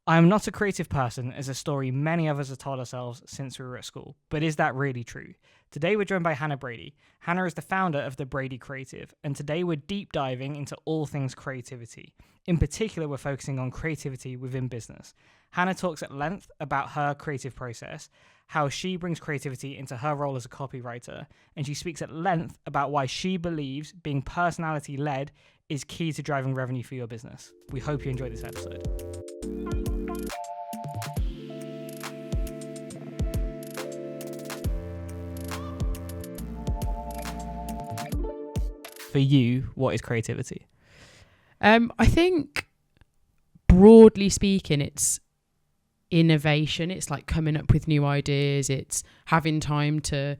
I'm not a creative person is a story many of us have told ourselves since we were at school. But is that really true? Today we're joined by Hannah Brady. Hannah is the founder of The Brady Creative, and today we're deep diving into all things creativity. In particular, we're focusing on creativity within business. Hannah talks at length about her creative process, how she brings creativity into her role as a copywriter, and she speaks at length about why she believes being personality-led is key to driving revenue for your business. We hope you enjoy this episode. For you, what is creativity? I think, broadly speaking, it's innovation. It's like coming up with new ideas. It's having time to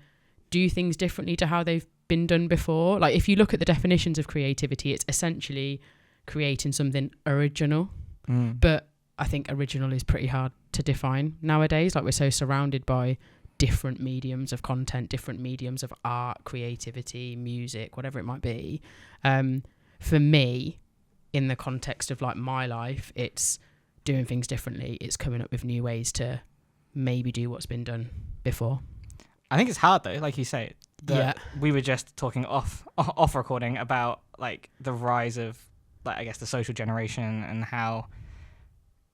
do things differently to how they've been done before. Like, if you look at the definitions of creativity, it's essentially creating something original. But I think original is pretty hard to define nowadays. Like, we're so surrounded by different mediums of content, different mediums of art, creativity, music, whatever it might be. For me, in the context of like my life, it's doing things differently. It's coming up with new ways to maybe do what's been done before. I think it's hard though, like you say. We were just talking off recording about like the rise of, like, I guess the social generation and how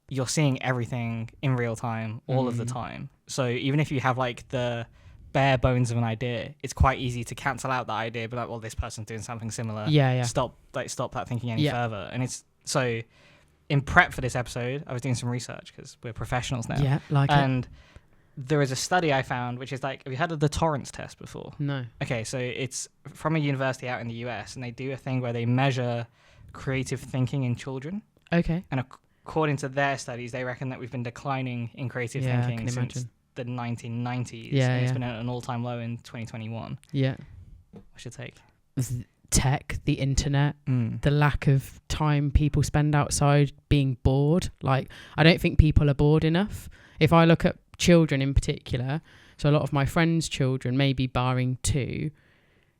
you're seeing everything in real time all of the time. So even if you have like the bare bones of an idea, it's quite easy to cancel out that idea, but like, well, this person's doing something similar. Yeah. Stop that thinking any further. And it's so in prep for this episode, I was doing some research because we're professionals now. Yeah, and there is a study I found, which is like, have you heard of the Torrance test before? No. Okay, so it's from a university out in the US, and they do a thing where they measure creative thinking in children. Okay. And according to their studies, they reckon that we've been declining in creative thinking since the 1990s. And it's been at an all-time low in 2021. Yeah. What's your take? Tech, the internet, the lack of time people spend outside being bored. Like, I don't think people are bored enough. If I look at children in particular, so a lot of my friends' children, maybe barring two,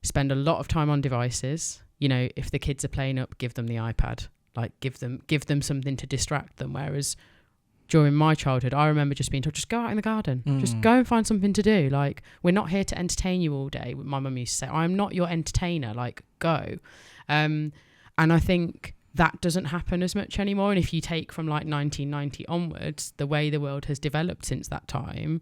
spend a lot of time on devices. You know, if the kids are playing up, give them the iPad. Like, give them something to distract them. Whereas during my childhood, I remember just being told, just go out in the garden, just go and find something to do. Like, we're not here to entertain you all day. My mum used to say, I'm not your entertainer, like, go. And I think that doesn't happen as much anymore. And if you take from like 1990 onwards, the way the world has developed since that time,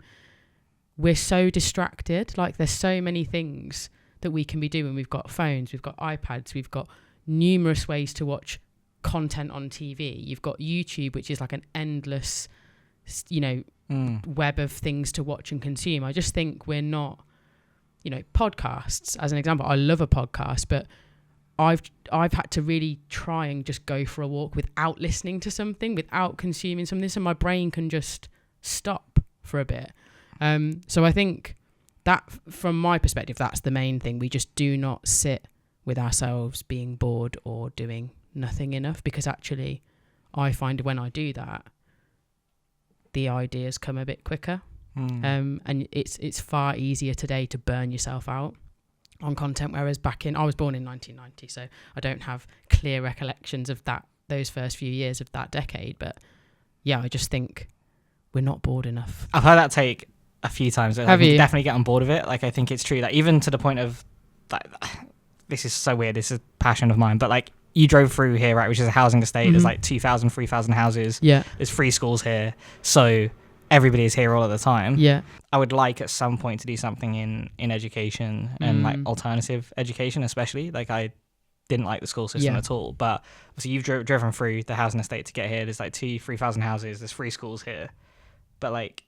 we're so distracted. Like, there's so many things that we can be doing. We've got phones, we've got iPads, we've got numerous ways to watch content on TV. You've got YouTube, which is like an endless, web of things to watch and consume. I just think we're not, podcasts as an example. I love a podcast, but I've had to really try and just go for a walk without listening to something, without consuming something, so my brain can just stop for a bit. So I think that, from my perspective, that's the main thing. We just do not sit with ourselves being bored or doing nothing enough, because actually I find when I do that, the ideas come a bit quicker. And it's far easier today to burn yourself out on content, whereas I was born in 1990, so I don't have clear recollections of those first few years of that decade. But yeah, I just think we're not bored enough. I've heard that take a few times. Have you? Definitely get on board with it. Like, I think it's true that even to the point of that, this is so weird, this is a passion of mine, but like, you drove through here, right, which is a housing estate. There's like 2,000, 3,000 houses. Yeah. There's free schools here. So everybody is here all of the time. Yeah. I would like at some point to do something in education and like alternative education, especially. Like, I didn't like the school system at all. But obviously you've driven through the housing estate to get here. There's like 3,000 houses. There's free schools here. But like,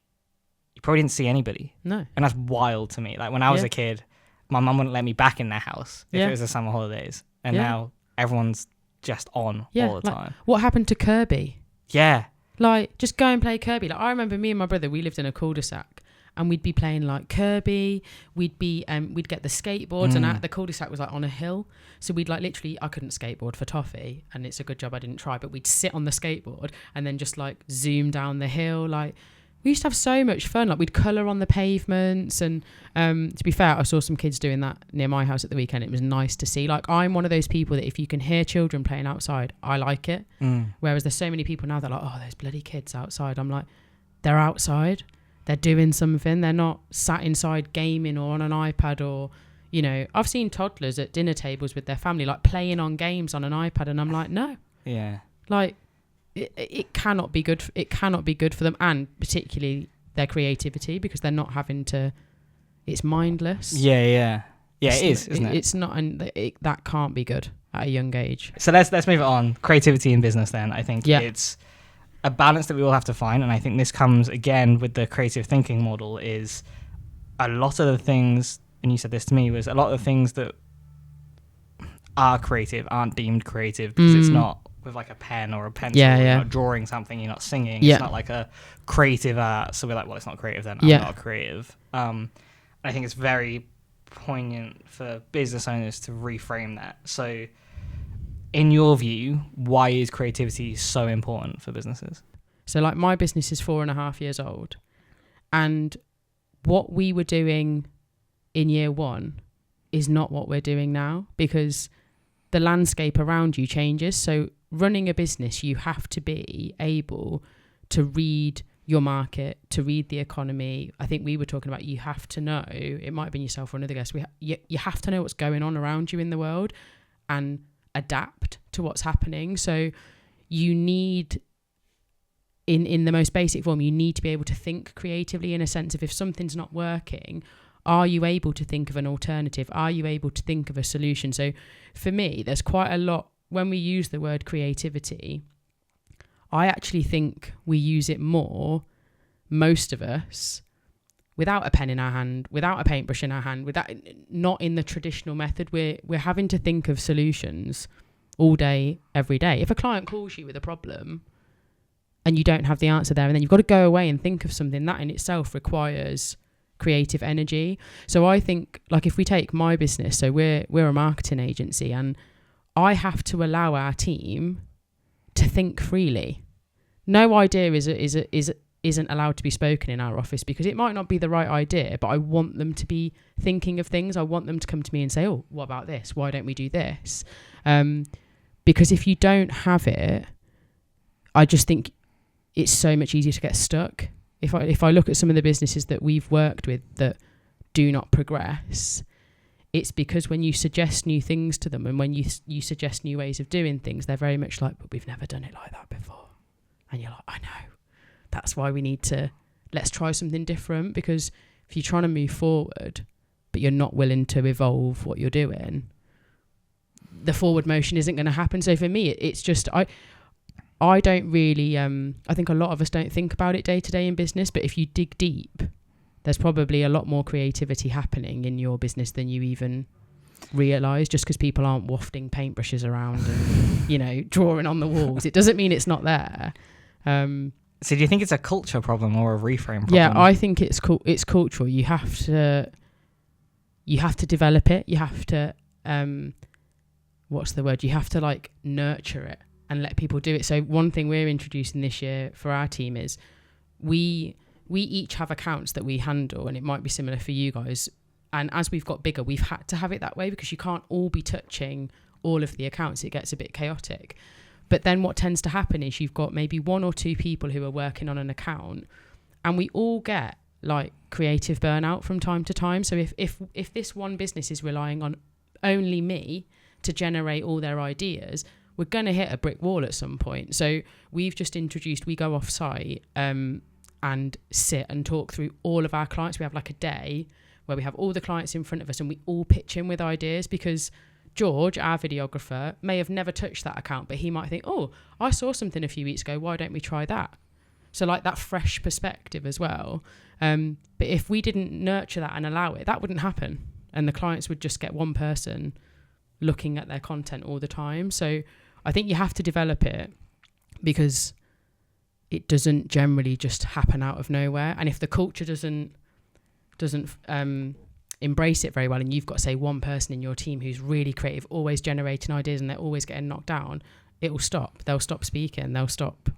you probably didn't see anybody. No. And that's wild to me. Like, when I was a kid, my mum wouldn't let me back in their house if it was the summer holidays. And now everyone's just on all the time. What happened to Kirby? Yeah. Like, just go and play Kirby. Like, I remember me and my brother, we lived in a cul-de-sac, and we'd be playing like Kirby. We'd get the skateboards, and the cul-de-sac was like on a hill. So we'd like literally, I couldn't skateboard for toffee, and it's a good job I didn't try, but we'd sit on the skateboard and then just like zoom down the hill. Like, we used to have so much fun. Like we'd colour on the pavements, and to be fair, I saw some kids doing that near my house at the weekend. It was nice to see. Like I'm one of those people that if you can hear children playing outside, I like it. Whereas there's so many people now that are like, oh, those bloody kids outside. I'm like, they're outside, they're doing something. They're not sat inside gaming or on an iPad or, you know, I've seen toddlers at dinner tables with their family like playing on games on an iPad, and I'm like, no. Yeah. Like it cannot be good. It cannot be good for them, and particularly their creativity, because they're not having to. It's mindless. Yeah. It is, isn't it? It's not, and that can't be good at a young age. So let's move it on. Creativity in business. Then I think it's a balance that we all have to find, and I think this comes again with the creative thinking model. Is a lot of the things, and you said this to me, was a lot of the things that are creative aren't deemed creative because it's not with like a pen or a pencil. You're not drawing something, you're not singing. It's not like a creative art. So we're like, well, it's not creative then. I'm not creative. I think it's very poignant for business owners to reframe that. So in your view, why is creativity so important for businesses? So like my business is 4.5 years old, and what we were doing in year one is not what we're doing now, because the landscape around you changes. So running a business, you have to be able to read your market, to read the economy. I think we were talking about, you have to know, it might have been yourself or another guest, you have to know what's going on around you in the world and adapt to what's happening. So you need, in the most basic form, you need to be able to think creatively, in a sense of, if something's not working, are you able to think of an alternative? Are you able to think of a solution? So for me, there's quite a lot, when we use the word creativity, I actually think we use it more, most of us, without a pen in our hand, without a paintbrush in our hand, without, not in the traditional method. We're having to think of solutions all day, every day. If a client calls you with a problem and you don't have the answer there, and then you've got to go away and think of something, that in itself requires creative energy. So I think, like, if we take my business, so we're a marketing agency, and I have to allow our team to think freely. No idea isn't allowed to be spoken in our office, because it might not be the right idea, but I want them to be thinking of things. I want them to come to me and say, oh, what about this? Why don't we do this? Because if you don't have it, I just think it's so much easier to get stuck. If I look at some of the businesses that we've worked with that do not progress, it's because when you suggest new things to them, and when you suggest new ways of doing things, they're very much like, but we've never done it like that before. And you're like, I know. That's why we need to, let's try something different. Because if you're trying to move forward, but you're not willing to evolve what you're doing, the forward motion isn't going to happen. So for me, it's just, I don't really, I think a lot of us don't think about it day to day in business, but if you dig deep, there's probably a lot more creativity happening in your business than you even realise. Just because people aren't wafting paintbrushes around and, drawing on the walls, it doesn't mean it's not there. So do you think it's a culture problem or a reframe problem? Yeah, I think it's cultural. You have to develop it. You have to, what's the word? You have to like nurture it and let people do it. So one thing we're introducing this year for our team is we each have accounts that we handle, and it might be similar for you guys. And as we've got bigger, we've had to have it that way, because you can't all be touching all of the accounts. It gets a bit chaotic. But then what tends to happen is you've got maybe one or two people who are working on an account, and we all get like creative burnout from time to time. So if this one business is relying on only me to generate all their ideas, we're going to hit a brick wall at some point. So we've just introduced, we go off site and sit and talk through all of our clients. We have like a day where we have all the clients in front of us and we all pitch in with ideas, because George, our videographer, may have never touched that account, but he might think, oh, I saw something a few weeks ago, why don't we try that? So like that fresh perspective as well. But if we didn't nurture that and allow it, that wouldn't happen. And the clients would just get one person looking at their content all the time. So I think you have to develop it, because it doesn't generally just happen out of nowhere. And if the culture doesn't embrace it very well, and you've got, say, one person in your team who's really creative, always generating ideas, and they're always getting knocked down, it will stop. They'll stop speaking. They'll stop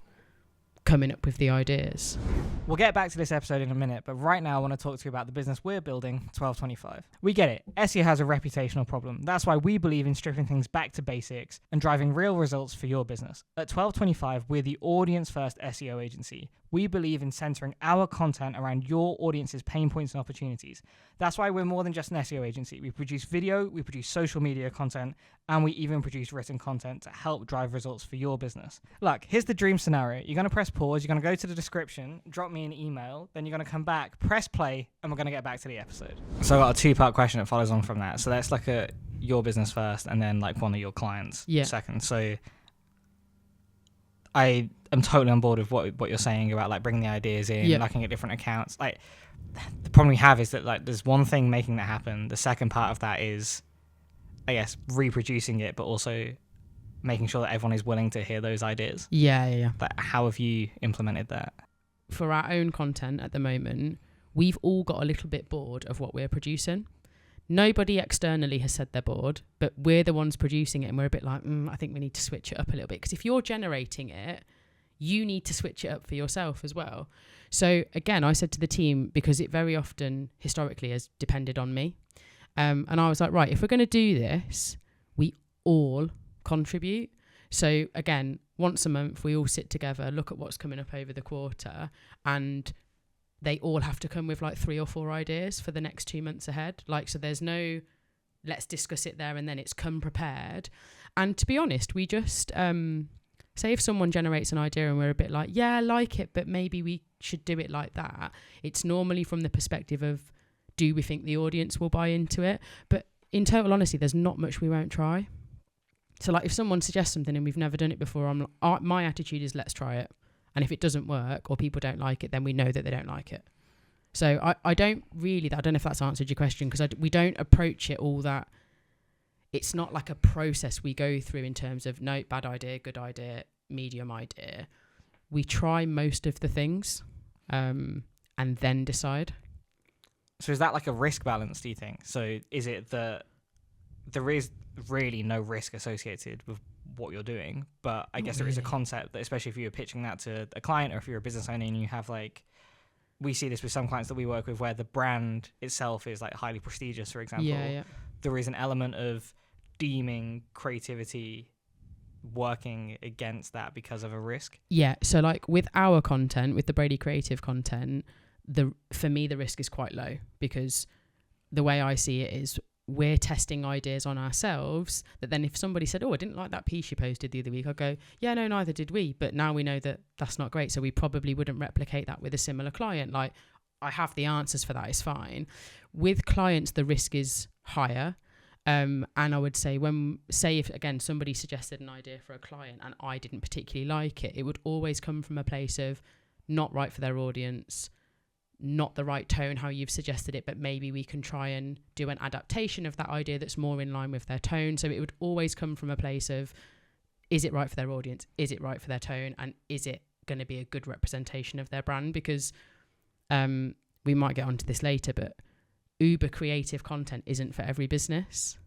coming up with the ideas. We'll get back to this episode in a minute, but right now I want to talk to you about the business we're building, 1225. We get it. SEO has a reputational problem. That's why we believe in stripping things back to basics and driving real results for your business. At 1225, we're the audience-first SEO agency. We believe in centering our content around your audience's pain points and opportunities. That's why we're more than just an SEO agency. We produce video, we produce social media content, and we even produce written content to help drive results for your business. Look, here's the dream scenario. You're going to press pause, you're going to go to the description, drop me an email, then you're going to come back, press play, and we're going to get back to the episode. So I've got a two-part question that follows on from that. So let's look at your business first, and then like one of your clients second. So I am totally on board with what you're saying about like bringing the ideas in, looking at different accounts. Like the problem we have is that like there's one thing making that happen. The second part of that is, I guess, reproducing it, but also making sure that everyone is willing to hear those ideas. Yeah. Like, how have you implemented that? For our own content at the moment, we've all got a little bit bored of what we're producing. Nobody externally has said they're bored, but we're the ones producing it, and we're a bit like, I think we need to switch it up a little bit. Because if you're generating it, you need to switch it up for yourself as well. So again, I said to the team, because it very often historically has depended on me, and I was like, right, if we're going to do this, we all contribute. So again, once a month, we all sit together, look at what's coming up over the quarter, and they all have to come with like 3 or 4 ideas for the next 2 months ahead. Like, so there's no, let's discuss it there and then, it's come prepared. And to be honest, we just, say if someone generates an idea and we're a bit like, yeah, I like it, but maybe we should do it like that. It's normally from the perspective of, do we think the audience will buy into it? But in total honesty, there's not much we won't try. So like if someone suggests something and we've never done it before, my attitude is let's try it. And if it doesn't work or people don't like it, then we know that they don't like it. So I don't know if that's answered your question, because we don't approach it all that. It's not like a process we go through in terms of, no, bad idea, good idea, medium idea. We try most of the things and then decide. So is that like a risk balance, do you think? So is it that there is really no risk associated with what you're doing, but I guess there is a concept that, especially if you're pitching that to a client or if you're a business owner and you have like, we see this with some clients that we work with where the brand itself is like highly prestigious, for example. There is an element of deeming creativity working against that because of a risk. So like with our content, with the Brady creative content, for me the risk is quite low, because the way I see it is we're testing ideas on ourselves that then if somebody said, I didn't like that piece you posted the other week, I'd go, yeah, no, neither did we, but now we know that that's not great, so we probably wouldn't replicate that with a similar client. Like, I have the answers for that, it's fine. With clients, the risk is higher, and I would say if again somebody suggested an idea for a client and I didn't particularly like it, it would always come from a place of not right for their audience, not the right tone how you've suggested it, but maybe we can try and do an adaptation of that idea that's more in line with their tone. So it would always come from a place of, is it right for their audience? Is it right for their tone? And is it going to be a good representation of their brand? Because we might get onto this later, but uber creative content isn't for every business.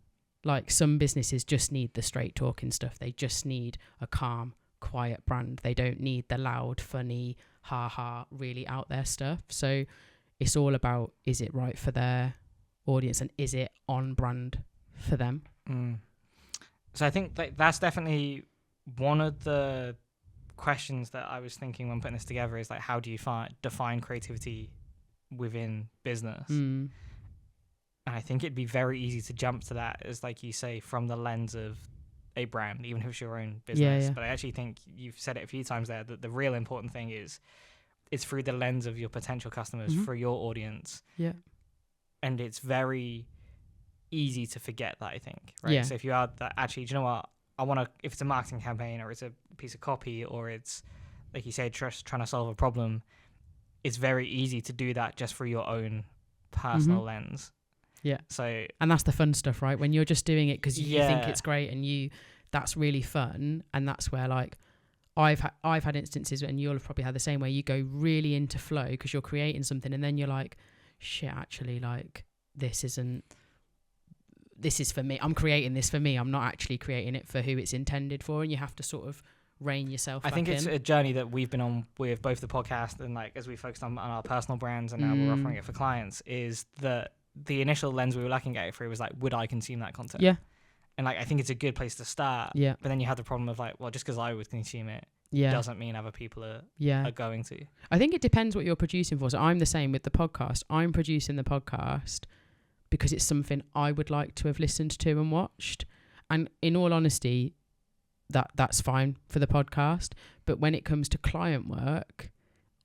Like, some businesses just need the straight talking stuff. They just need a calm, quiet brand. They don't need the loud, funny, really out there stuff. So it's all about, is it right for their audience and is it on brand for them? So I think that's definitely one of the questions that I was thinking when putting this together, is like, how do you define creativity within business? And I think it'd be very easy to jump to that, as like you say, from the lens of a brand, even if it's your own business. But I actually think you've said it a few times there, that the real important thing is it's through the lens of your potential customers, for your audience. And it's very easy to forget that, I think, right? So if you are that, actually, do you know what, I want to, if it's a marketing campaign or it's a piece of copy or it's, like you said, just trying to solve a problem, it's very easy to do that just through your own personal lens. So, and that's the fun stuff, right? When you're just doing it because you think it's great and that's really fun. And that's where, like, I've had instances, and you'll have probably had the same, where you go really into flow because you're creating something, and then you're like, shit, actually, like, this is for me. I'm creating this for me. I'm not actually creating it for who it's intended for. And you have to sort of rein yourself back I think it's in. a journey that we've been on with both the podcast and like as we focused on our personal brands and now we're offering it for clients, is that the initial lens we were looking at it through was like, would I consume that content? Yeah. And like, I think it's a good place to start. Yeah. But then you have the problem of like, well, just because I would consume it doesn't mean other people are going to. I think it depends what you're producing for. So I'm the same with the podcast. I'm producing the podcast because it's something I would like to have listened to and watched. And in all honesty, that's fine for the podcast. But when it comes to client work,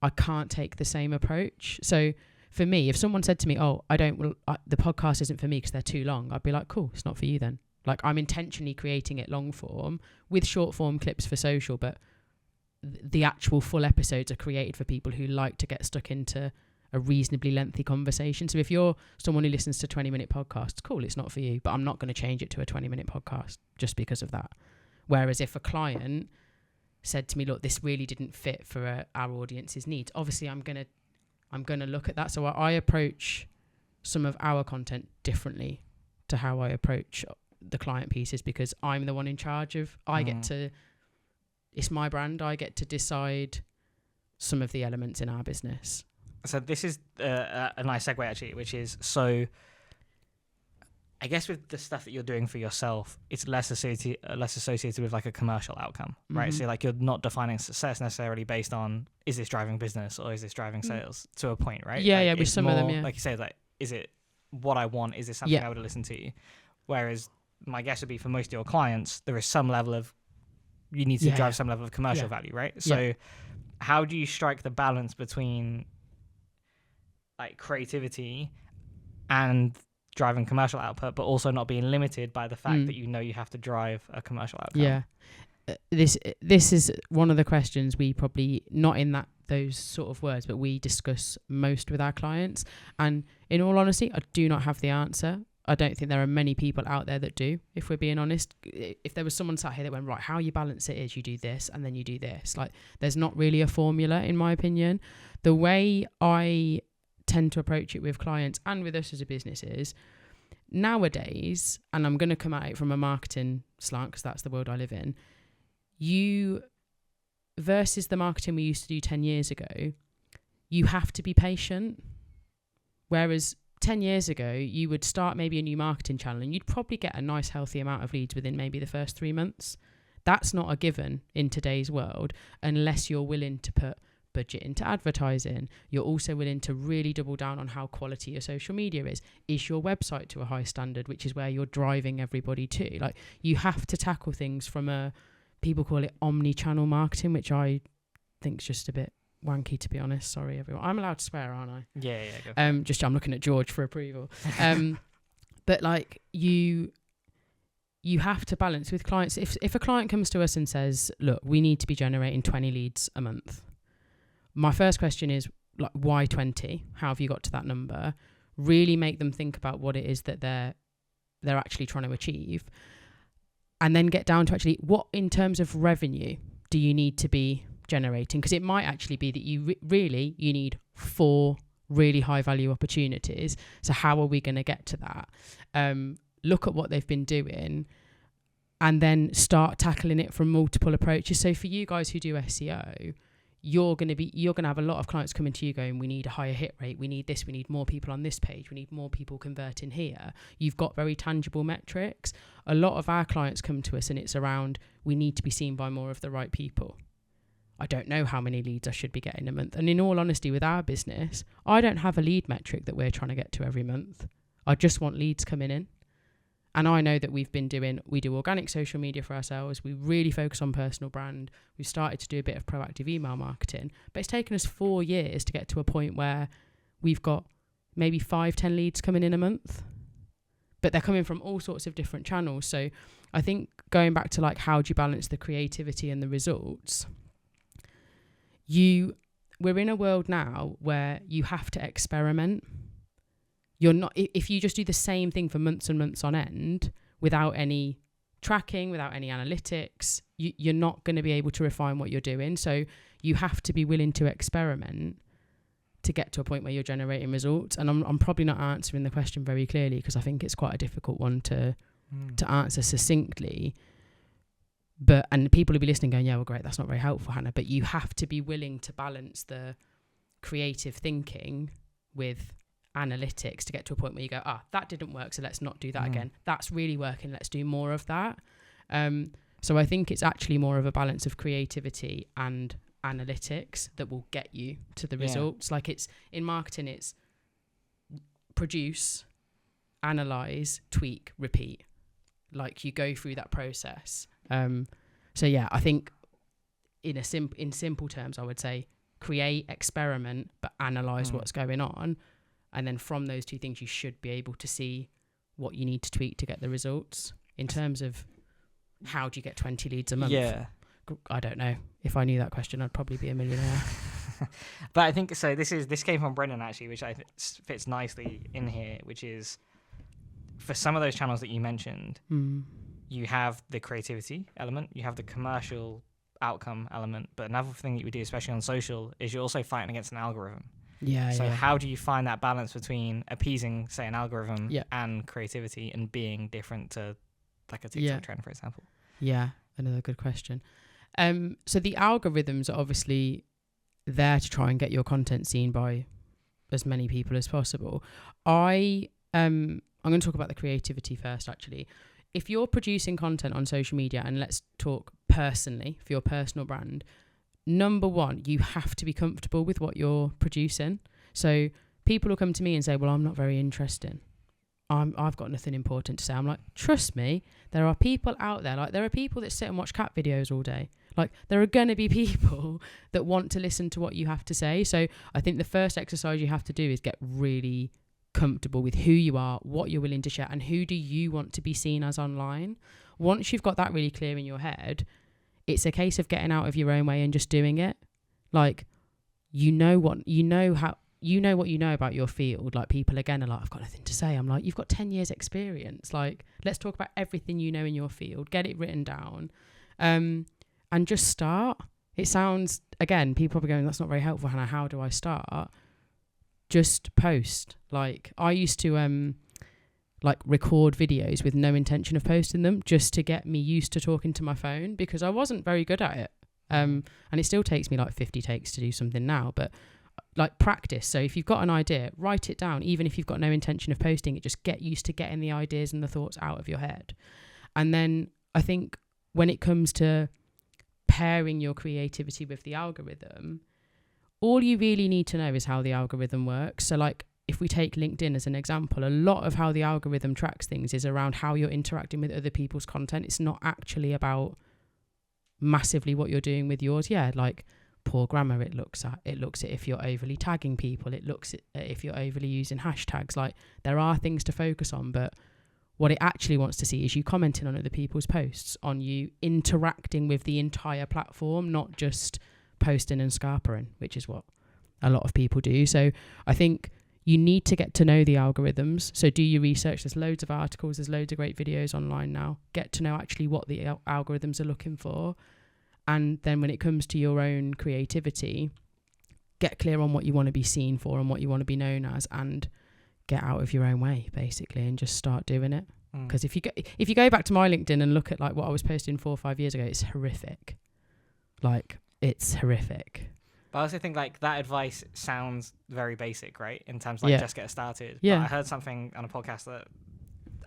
I can't take the same approach. So for me, if someone said to me, oh, the podcast isn't for me because they're too long, I'd be like, cool, it's not for you then. Like, I'm intentionally creating it long form with short form clips for social, but the actual full episodes are created for people who like to get stuck into a reasonably lengthy conversation. So if you're someone who listens to 20-minute podcasts, cool, it's not for you, but I'm not going to change it to a 20-minute podcast just because of that. Whereas if a client said to me, look, this really didn't fit for our audience's needs, obviously I'm going to look at that. So I approach some of our content differently to how I approach the client pieces because I'm the one in charge of, it's my brand. I get to decide some of the elements in our business. So this is a nice segue actually, which is, so I guess with the stuff that you're doing for yourself, it's less associated with like a commercial outcome, right? So like you're not defining success necessarily based on, is this driving business or is this driving sales to a point, right? Yeah, like yeah, with some more, of them, yeah. Like you say, like, is it what I want? Is this something I would listen to? Whereas my guess would be for most of your clients, there is some level of, you need to drive some level of commercial value, right? So how do you strike the balance between like creativity and driving commercial output, but also not being limited by the fact that you have to drive a commercial outcome? Yeah. This is one of the questions we probably, not in those sort of words, but we discuss most with our clients. And in all honesty, I do not have the answer. I don't think there are many people out there that do, if we're being honest. If there was someone sat here that went, right, how you balance it is you do this and then you do this. Like, there's not really a formula, in my opinion. The way I tend to approach it with clients and with us as a business is, nowadays, and I'm going to come at it from a marketing slant because that's the world I live in, you versus the marketing we used to do 10 years ago, you have to be patient. Whereas 10 years ago, you would start maybe a new marketing channel and you'd probably get a nice healthy amount of leads within maybe the first 3 months. That's not a given in today's world unless you're willing to put budget into advertising. You're also willing to really double down on how quality your social media is. Is your website to a high standard, which is where you're driving everybody to? Like, you have to tackle things from a, people call it omni-channel marketing, which I think is just a bit wanky, to be honest. Sorry, everyone. I'm allowed to swear, aren't I? Yeah. Go I'm looking at George for approval. But like, you have to balance with clients. If a client comes to us and says, look, we need to be generating 20 leads a month, my first question is, like, why 20? How have you got to that number? Really make them think about what it is that they're actually trying to achieve, and then get down to actually what, in terms of revenue, do you need to be generating? Because it might actually be that you you need 4 really high value opportunities. So how are we going to get to that? Look at what they've been doing and then start tackling it from multiple approaches. So for you guys who do SEO, you're going to have a lot of clients coming to you going, we need a higher hit rate, we need this, we need more people on this page, we need more people converting here. You've got very tangible metrics. A lot of our clients come to us and it's around, we need to be seen by more of the right people. I don't know how many leads I should be getting a month. And in all honesty, with our business, I don't have a lead metric that we're trying to get to every month. I just want leads coming in. And I know that we do organic social media for ourselves. We really focus on personal brand. We've started to do a bit of proactive email marketing, but it's taken us 4 years to get to a point where we've got maybe 5-10 leads coming in a month, but they're coming from all sorts of different channels. So I think going back to like, how do you balance the creativity and the results? We're in a world now where you have to experiment. You're not, if you just do the same thing for months and months on end without any tracking, without any analytics, you're not going to be able to refine what you're doing. So you have to be willing to experiment to get to a point where you're generating results. And I'm probably not answering the question very clearly because I think it's quite a difficult one to answer succinctly. And people will be listening going, yeah, well, great, that's not very helpful, Hannah. But you have to be willing to balance the creative thinking with analytics to get to a point where you go, that didn't work, so let's not do that again. That's really working, let's do more of that. So I think it's actually more of a balance of creativity and analytics that will get you to the results. Like, it's in marketing, it's produce, analyze, tweak, repeat. Like, you go through that process. So yeah, I think in simple terms, I would say create, experiment, but analyze what's going on. And then from those two things, you should be able to see what you need to tweak to get the results. In terms of how do you get 20 leads a month? Yeah. I don't know. If I knew that question, I'd probably be a millionaire. But I think, so this came from Brendan, actually, which I think fits nicely in here, which is, for some of those channels that you mentioned, you have the creativity element, you have the commercial outcome element, but another thing that you do, especially on social, is you're also fighting against an algorithm. So how do you find that balance between appeasing, say, an algorithm and creativity, and being different to, like, a TikTok trend, for example? Yeah, another good question. So the algorithms are obviously there to try and get your content seen by as many people as possible. I'm going to talk about the creativity first, actually. If you're producing content on social media, and let's talk personally for your personal brand, number one, you have to be comfortable with what you're producing. So people will come to me and say, well, I'm not very interesting. I've got nothing important to say. I'm like, trust me, there are people out there. Like, there are people that sit and watch cat videos all day. Like, there are going to be people that want to listen to what you have to say. So I think the first exercise you have to do is get really comfortable with who you are, what you're willing to share, and who do you want to be seen as online. Once you've got that really clear in your head, it's a case of getting out of your own way and just doing it. Like, you know what you know about your field. Like, people again are like, I've got nothing to say. I'm like, you've got 10 years experience. Like, let's talk about everything you know in your field, get it written down, and just start. It sounds, again, people are going, that's not very helpful, Hannah. How do I start? Just post. Like, I used to record videos with no intention of posting them, just to get me used to talking to my phone, because I wasn't very good at it. And it still takes me like 50 takes to do something now, but like, practice. So if you've got an idea, write it down. Even if you've got no intention of posting it, just get used to getting the ideas and the thoughts out of your head. And then I think when it comes to pairing your creativity with the algorithm, all you really need to know is how the algorithm works. So, like, if we take LinkedIn as an example, a lot of how the algorithm tracks things is around how you're interacting with other people's content. It's not actually about massively what you're doing with yours. Yeah, like, poor grammar it looks at if you're overly tagging people, it looks at if you're overly using hashtags. Like, there are things to focus on, but what it actually wants to see is you commenting on other people's posts, on you interacting with the entire platform, not just posting and scarpering, which is what a lot of people do. So I think you need to get to know the algorithms. So do your research. There's loads of articles, there's loads of great videos online now. Get to know actually what the algorithms are looking for. And then when it comes to your own creativity, get clear on what you want to be seen for and what you want to be known as, and get out of your own way, basically, and just start doing it. Because if you go back to my LinkedIn and look at like what I was posting 4 or 5 years ago, it's horrific. Like, it's horrific. But I also think, like, that advice sounds very basic, right? In terms of, like, just get started. Yeah. But I heard something on a podcast that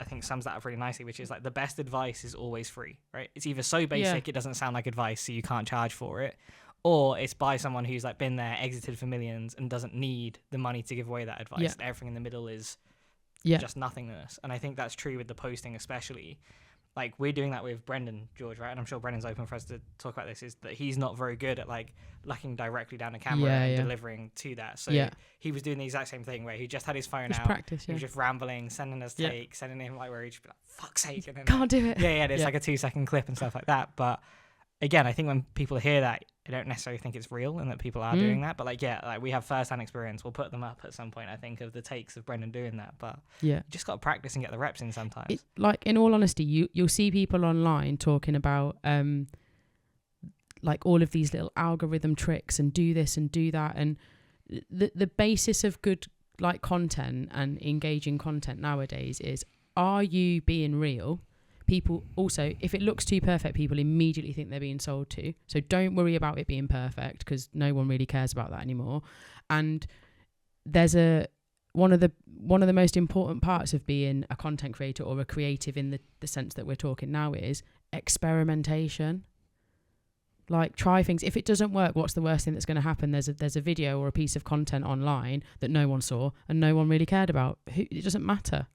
I think sums that up really nicely, which is, like, the best advice is always free, right? It's either so basic it doesn't sound like advice, so you can't charge for it, or it's by someone who's, like, been there, exited for millions, and doesn't need the money to give away that advice. Yeah. Everything in the middle is just nothingness. And I think that's true with the posting, especially. Like, we're doing that with Brendan George, right? And I'm sure Brendan's open for us to talk about this, is that he's not very good at, like, looking directly down the camera and delivering to that. So he was doing the exact same thing, where he just had his phone out. Practice, he was just rambling, sending us takes, sending him, like, where he'd just be like, fuck's sake. And then, can't do it. There's like a 2-second clip and stuff like that. But again, I think when people hear that, they don't necessarily think it's real and that people are doing that. But, like, we have first-hand experience. We'll put them up at some point, I think, of the takes of Brendan doing that. But you just got to practice and get the reps in sometimes. Like, in all honesty, you'll see people online talking about like all of these little algorithm tricks and do this and do that. And the basis of good, like, content and engaging content nowadays is, are you being real? people also, if it looks too perfect, people immediately think they're being sold to. So don't worry about it being perfect, because no one really cares about that anymore. And there's one of the most important parts of being a content creator or a creative in the sense that we're talking now is experimentation. Like, try things. If it doesn't work, what's the worst thing that's going to happen? There's a video or a piece of content online that no one saw and no one really cared about. It doesn't matter.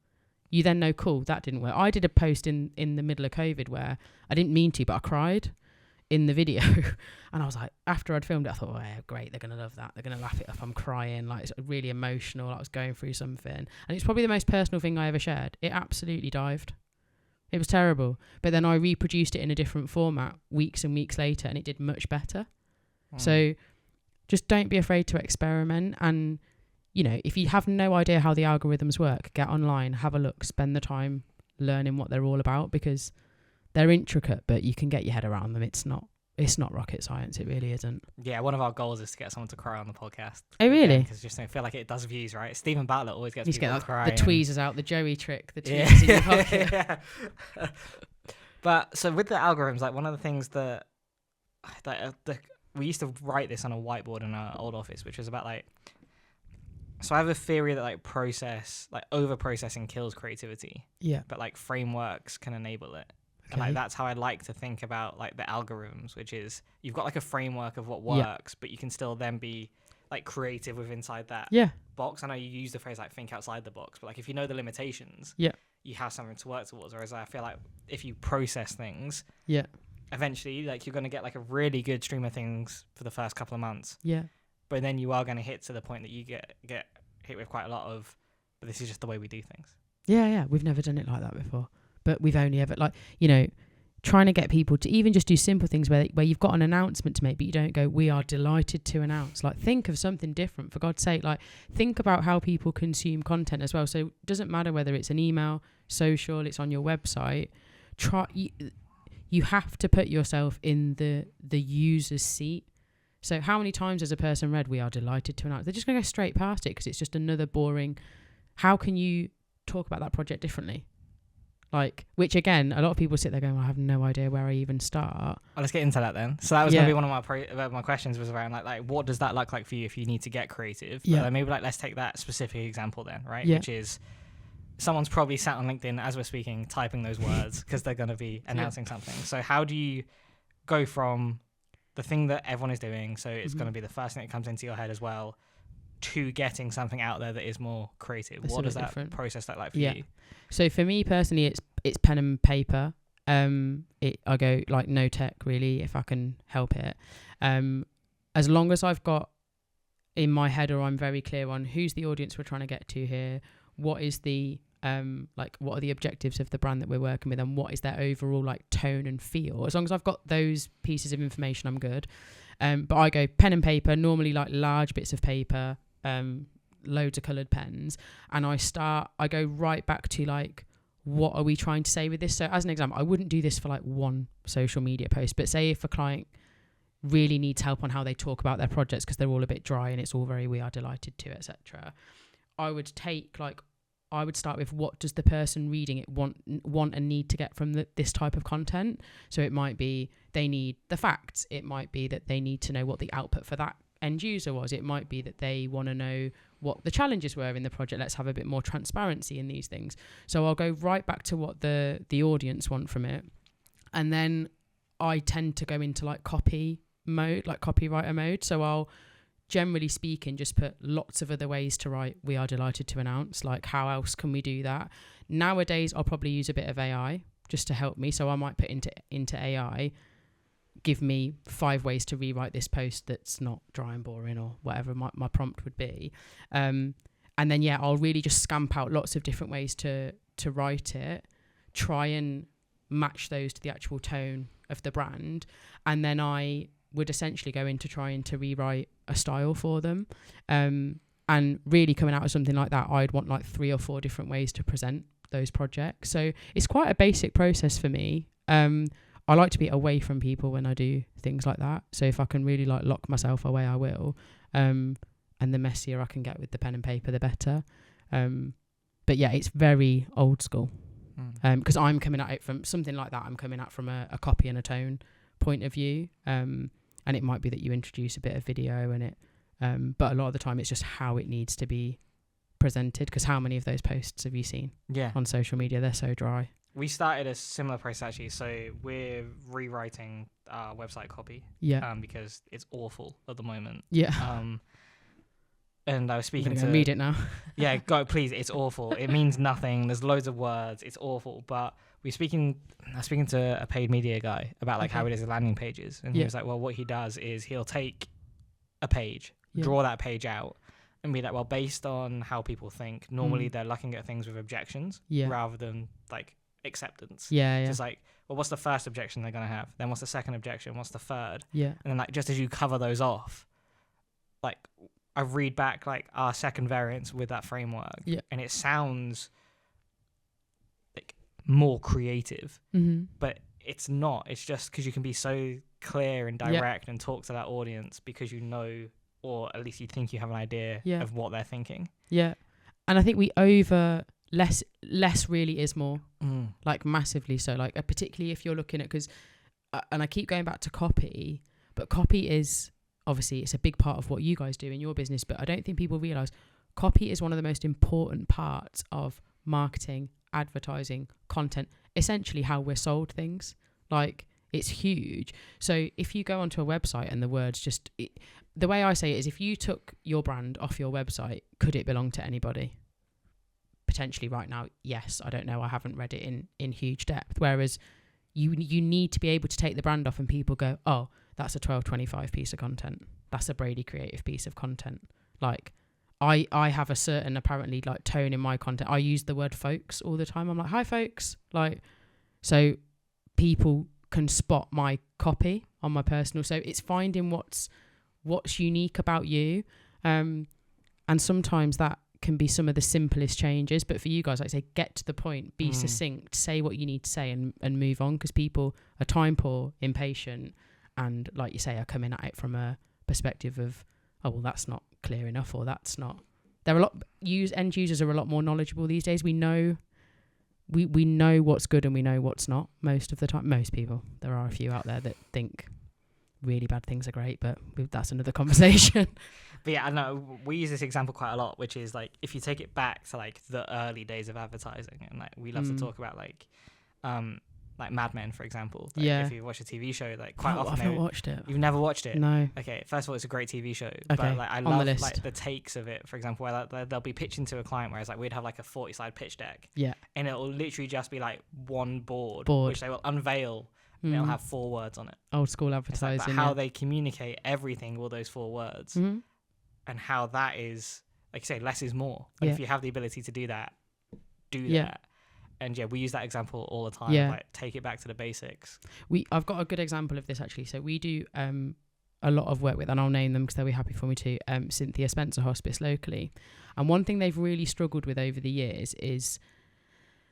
You then know, cool, that didn't work. I did a post in the middle of COVID where I didn't mean to, but I cried in the video. And I was like, after I'd filmed it, I thought, oh, yeah, great, they're going to love that. They're going to laugh it up. I'm crying. Like, it's really emotional. I was going through something. And it's probably the most personal thing I ever shared. It absolutely dived. It was terrible. But then I reproduced it in a different format weeks and weeks later, and it did much better. So just don't be afraid to experiment. And, you know, if you have no idea how the algorithms work, get online, have a look, spend the time learning what they're all about, because they're intricate, but you can get your head around them. It's not rocket science. It really isn't. Yeah, one of our goals is to get someone to cry on the podcast. Oh, really? Because just don't feel like it does views, right? Stephen Bartlett always gets people to cry. The tweezers out, the Joey trick, the tweezers in your pocket. Yeah. But so with the algorithms, like one of the things that we used to write this on a whiteboard in our old office, which was about like, so I have a theory that like over processing kills creativity. Yeah. But like frameworks can enable it. Okay. And like that's how I like to think about like the algorithms, which is you've got like a framework of what works, but you can still then be like creative with inside that box. I know you use the phrase like think outside the box, but like if you know the limitations, you have something to work towards. Whereas I feel like if you process things, eventually like you're going to get like a really good stream of things for the first couple of months. Yeah. But then you are going to hit to the point that you get hit with quite a lot of, but this is just the way we do things. Yeah. We've never done it like that before. But we've only ever, like, you know, trying to get people to even just do simple things where you've got an announcement to make, but you don't go, we are delighted to announce. Like, think of something different, for God's sake. Like, think about how people consume content as well. So it doesn't matter whether it's an email, social, it's on your website. You have to put yourself in the user's seat. So how many times has a person read, we are delighted to announce? They're just going to go straight past it because it's just another boring. How can you talk about that project differently? Like, which again, a lot of people sit there going, well, I have no idea where I even start. Well, let's get into that then. So that was going to be one of my questions was around like what does that look like for you if you need to get creative? But maybe like let's take that specific example then, right? Which is someone's probably sat on LinkedIn as we're speaking, typing those words because they're going to be announcing something. So how do you go from the thing that everyone is doing, so it's going to be the first thing that comes into your head as well, to getting something out there that is more creative? What does that process look like for you? So for me personally, it's pen and paper. I go like no tech really, if I can help it. As long as I've got in my head, or I'm very clear on who's the audience we're trying to get to here, what is the what are the objectives of the brand that we're working with, and what is their overall like tone and feel. As long as I've got those pieces of information, I'm good. But I go pen and paper, normally like large bits of paper, loads of coloured pens, and I go right back to like, what are we trying to say with this? So as an example, I wouldn't do this for like one social media post, but say if a client really needs help on how they talk about their projects because they're all a bit dry and it's all very we are delighted to, etc. I would start with, what does the person reading it want and need to get from this type of content? So it might be they need the facts. It might be that they need to know what the output for that end user was. It might be that they want to know what the challenges were in the project. Let's have a bit more transparency in these things. So I'll go right back to what the audience want from it. And then I tend to go into like copy mode, like copywriter mode. So I'll, generally speaking, just put lots of other ways to write, we are delighted to announce. Like, how else can we do that? Nowadays, I'll probably use a bit of AI just to help me. So I might put into AI, give me 5 ways to rewrite this post that's not dry and boring, or whatever my prompt would be. And then, I'll really just scamp out lots of different ways to write it, try and match those to the actual tone of the brand. And then I would essentially go into trying to rewrite a style for them. And really coming out of something like that, I'd want like 3 or 4 different ways to present those projects. So it's quite a basic process for me. I like to be away from people when I do things like that. So if I can really like lock myself away, I will. And the messier I can get with the pen and paper, the better. But it's very old school. Because I'm coming at it from something like that. I'm coming at from a copy and a tone point of view. And it might be that you introduce a bit of video in it. But a lot of the time it's just how it needs to be presented. Because how many of those posts have you seen on social media? They're so dry. We started a similar process actually. So we're rewriting our website copy. Because it's awful at the moment. And I was speaking to... read it now. Go, please. It's awful. It means nothing. There's loads of words. It's awful. But I was speaking to a paid media guy about how it is with landing pages. And he was like, well, what he does is he'll take a page, draw that page out, and be like, well, based on how people think, normally they're looking at things with objections rather than acceptance. So it's like, well, what's the first objection they're going to have? Then what's the second objection? What's the third? And then just as you cover those off, I read back our second variants with that framework, and it sounds more creative, but it's not. It's just because you can be so clear and direct and talk to that audience because you know, or at least you think you have an idea of what they're thinking. And I think we less really is more, massively so. Particularly if you're looking at, because, and I keep going back to copy, but copy is... Obviously, it's a big part of what you guys do in your business, but I don't think people realise copy is one of the most important parts of marketing, advertising, content, essentially how we're sold things. It's huge. So if you go onto a website and the words the way I say it is, if you took your brand off your website, could it belong to anybody? Potentially right now, yes. I don't know. I haven't read it in huge depth. Whereas you need to be able to take the brand off and people go, oh, that's a 1225 piece of content. That's a Brady creative piece of content. I have a certain apparently tone in my content. I use the word folks all the time. I'm like, hi folks. So people can spot my copy on my personal. So it's finding what's unique about you. And sometimes that can be some of the simplest changes. But for you guys, say, get to the point, be succinct, say what you need to say and move on, because people are time poor, impatient, and like you say, are coming at it from a perspective of, oh, well, that's not clear enough, or that's not. There are end users are a lot more knowledgeable these days. We know what's good and we know what's not most of the time. Most people. There are a few out there that think really bad things are great, but that's another conversation. But I know we use this example quite a lot, which is if you take it back to the early days of advertising, and we love to talk about Mad Men, for example. If you watch a TV show, quite often I've not watched it. You've never watched it? No. Okay, first of all, it's a great TV show. Okay, but I love the takes of it. For example, where they'll be pitching to a client, whereas we'd have a 40-slide pitch deck. And it'll literally just be one board, which they will unveil. And it'll have 4 words on it. Old school advertising. How they communicate everything with those 4 words, and how that is, like you say, less is more. If you have the ability to do that, do that. And we use that example all the time. Take it back to the basics. I've got a good example of this actually. So we do a lot of work with, and I'll name them because they'll be happy for me to, Cynthia Spencer Hospice locally. And one thing they've really struggled with over the years is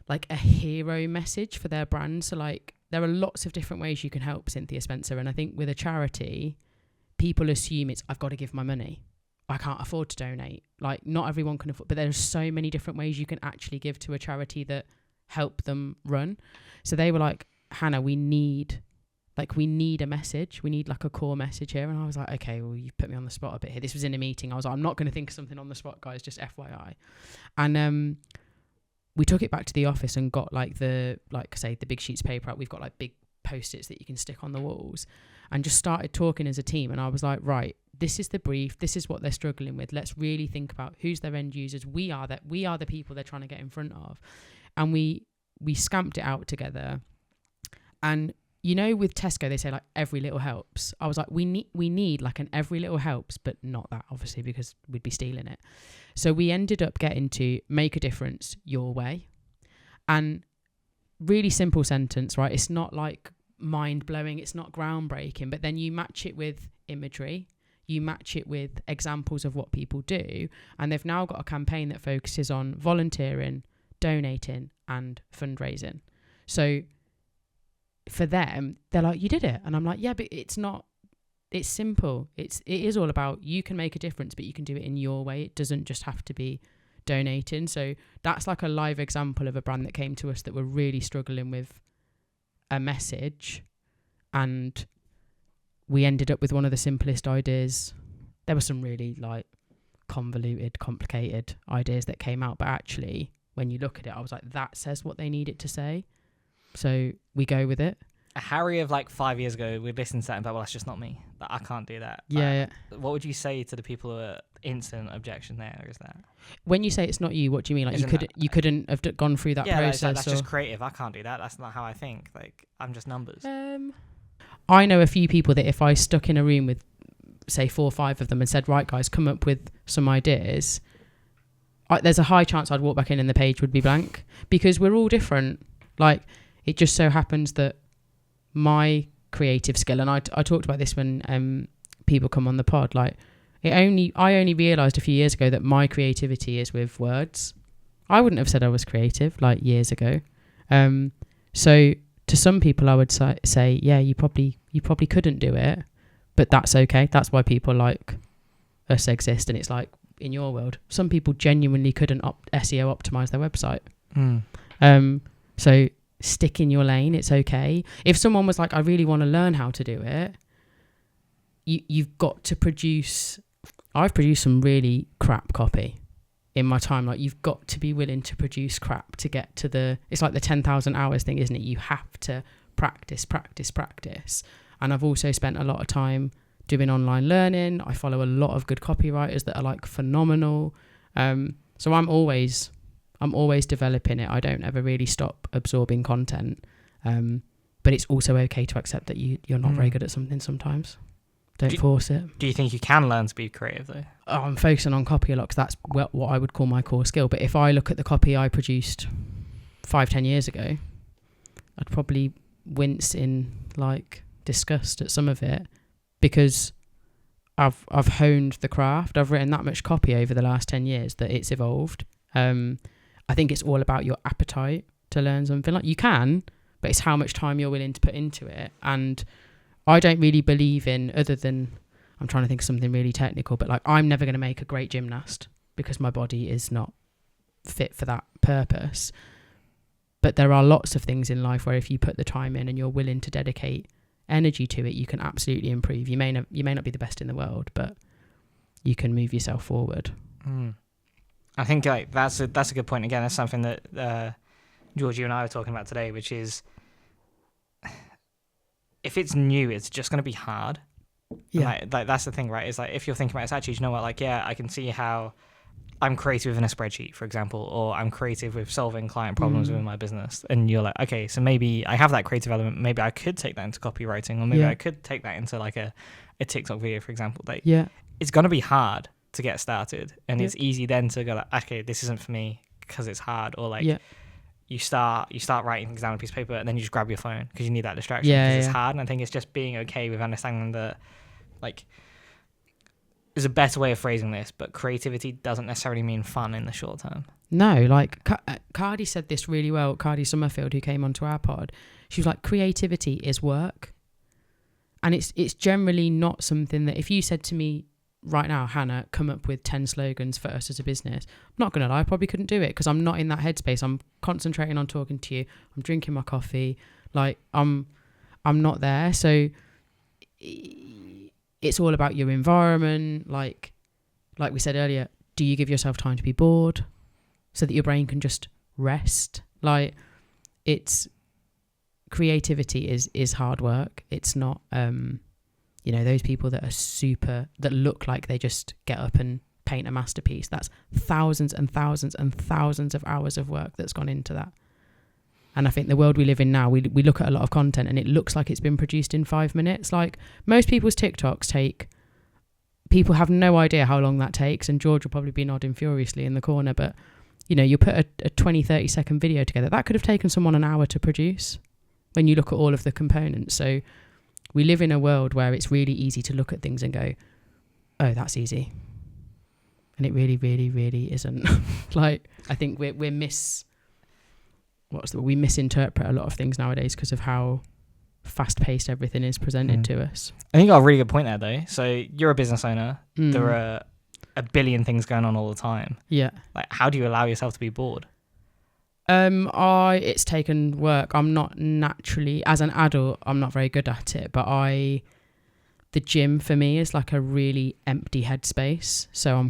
a hero message for their brand. So there are lots of different ways you can help Cynthia Spencer. And I think with a charity, people assume I've got to give my money. I can't afford to donate. Not everyone can afford, but there's so many different ways you can actually give to a charity that help them run. So they were like, Hannah, we need a message. We need a core message here. And I was like, okay, well, you've put me on the spot a bit here. This was in a meeting. I was like, I'm not going to think of something on the spot, guys, just FYI. And we took it back to the office and got the big sheets of paper out. We've got big post-its that you can stick on the walls, and just started talking as a team. And I was like, right, this is the brief. This is what they're struggling with. Let's really think about who's their end users. We are the people they're trying to get in front of. And we scamped it out together. And with Tesco, they say every little helps. I was like, we need an every little helps, but not that, obviously, because we'd be stealing it. So we ended up getting to make a difference your way. And really simple sentence, right? It's not mind blowing. It's not groundbreaking, but then you match it with imagery. You match it with examples of what people do. And they've now got a campaign that focuses on volunteering, donating and fundraising. So for them, they're like, you did it. And I'm like, yeah, but it's simple. It is all about, you can make a difference, but you can do it in your way. It doesn't just have to be donating. So that's like a live example of a brand that came to us that were really struggling with a message, and we ended up with one of the simplest ideas. There were some really like convoluted, complicated ideas that came out, but actually when you look at it, I was like, that says what they need it to say, so we go with it. Harry of like 5 years ago would listen to that and be like, well, that's just not me. Like, I can't do that. Yeah. What would you say to the people who are instant objection there? Is that when you say it's not you, what do you mean? Like you couldn't have gone through that process? Like, that's just creative. I can't do that. That's not how I think. Like, I'm just numbers. I know a few people that if I stuck in a room with, say, 4 or 5 of them and said, right, guys, come up with some ideas, there's a high chance I'd walk back in and the page would be blank, because we're all different. Like, it just so happens that my creative skill, and I talked about this when people come on the pod, like I only realised a few years ago that my creativity is with words. I wouldn't have said I was creative like years ago. So to some people I would say, yeah, you probably couldn't do it, but that's okay. That's why people like us exist. And it's like, in your world, some people genuinely couldn't SEO optimize their website. So stick in your lane. It's okay. If someone was like, I really want to learn how to do it, you've got to produce. I've produced some really crap copy in my time. Like, you've got to be willing to produce crap to get to it's like the 10,000 hours thing, isn't it? You have to practice. And I've also spent a lot of time doing online learning. I follow a lot of good copywriters that are like phenomenal. So I'm always developing it. I don't ever really stop absorbing content. But it's also okay to accept that you're not very good at something sometimes. Don't force it. Do you think you can learn to be creative though? I'm focusing on copy a lot because that's what I would call my core skill. But if I look at the copy I produced 5-10 years ago, I'd probably wince in like disgust at some of it, because I've honed the craft. I've written that much copy over the last 10 years that it's evolved. I think it's all about your appetite to learn something. Like, you can, but it's how much time you're willing to put into it. And I don't really believe in, other than, I'm trying to think of something really technical, but like, I'm never going to make a great gymnast because my body is not fit for that purpose. But there are lots of things in life where if you put the time in and you're willing to dedicate energy to it, you can absolutely improve. You may not be the best in the world, but you can move yourself forward. I think like that's a good point. Again, that's something that George, you and I were talking about today, which is, if it's new, it's just going to be hard. Yeah, like that's the thing, right? It's like, if you're thinking about it, it's actually, you know what, like, yeah, I can see how I'm creative in a spreadsheet, for example, or I'm creative with solving client problems within my business. And you're like, okay, so maybe I have that creative element. Maybe I could take that into copywriting, or maybe I could take that into like a TikTok video, for example. Like, it's going to be hard to get started. And it's easy then to go like, okay, this isn't for me because it's hard. Or like, you start writing things down on a piece of paper and then you just grab your phone because you need that distraction because it's hard. And I think it's just being okay with understanding that, like, there's a better way of phrasing this, but creativity doesn't necessarily mean fun in the short term. No, like Cardi said this really well. Cardi Summerfield, who came onto our pod, she was like, creativity is work. And it's generally not something that, if you said to me right now, Hannah, come up with 10 slogans for us as a business, I'm not going to lie, I probably couldn't do it because I'm not in that headspace. I'm concentrating on talking to you. I'm drinking my coffee. Like, I'm not there. So it's all about your environment. Like we said earlier, do you give yourself time to be bored so that your brain can just rest? Like, it's creativity is hard work. It's not those people that look like they just get up and paint a masterpiece. That's thousands and thousands and thousands of hours of work that's gone into that. And I think the world we live in now, we look at a lot of content and it looks like it's been produced in 5 minutes. Like, most people's TikToks people have no idea how long that takes. And George will probably be nodding furiously in the corner. But, you put a 20, 30 second video together. That could have taken someone an hour to produce when you look at all of the components. So we live in a world where it's really easy to look at things and go, oh, that's easy. And it really, really, really isn't. Like, I think we misinterpret a lot of things nowadays because of how fast-paced everything is presented to us. I think you got a really good point there, though. So you're a business owner. There are a billion things going on all the time. Yeah. Like, how do you allow yourself to be bored? It's taken work. I'm not naturally, as an adult, I'm not very good at it, but the gym for me is like a really empty headspace. So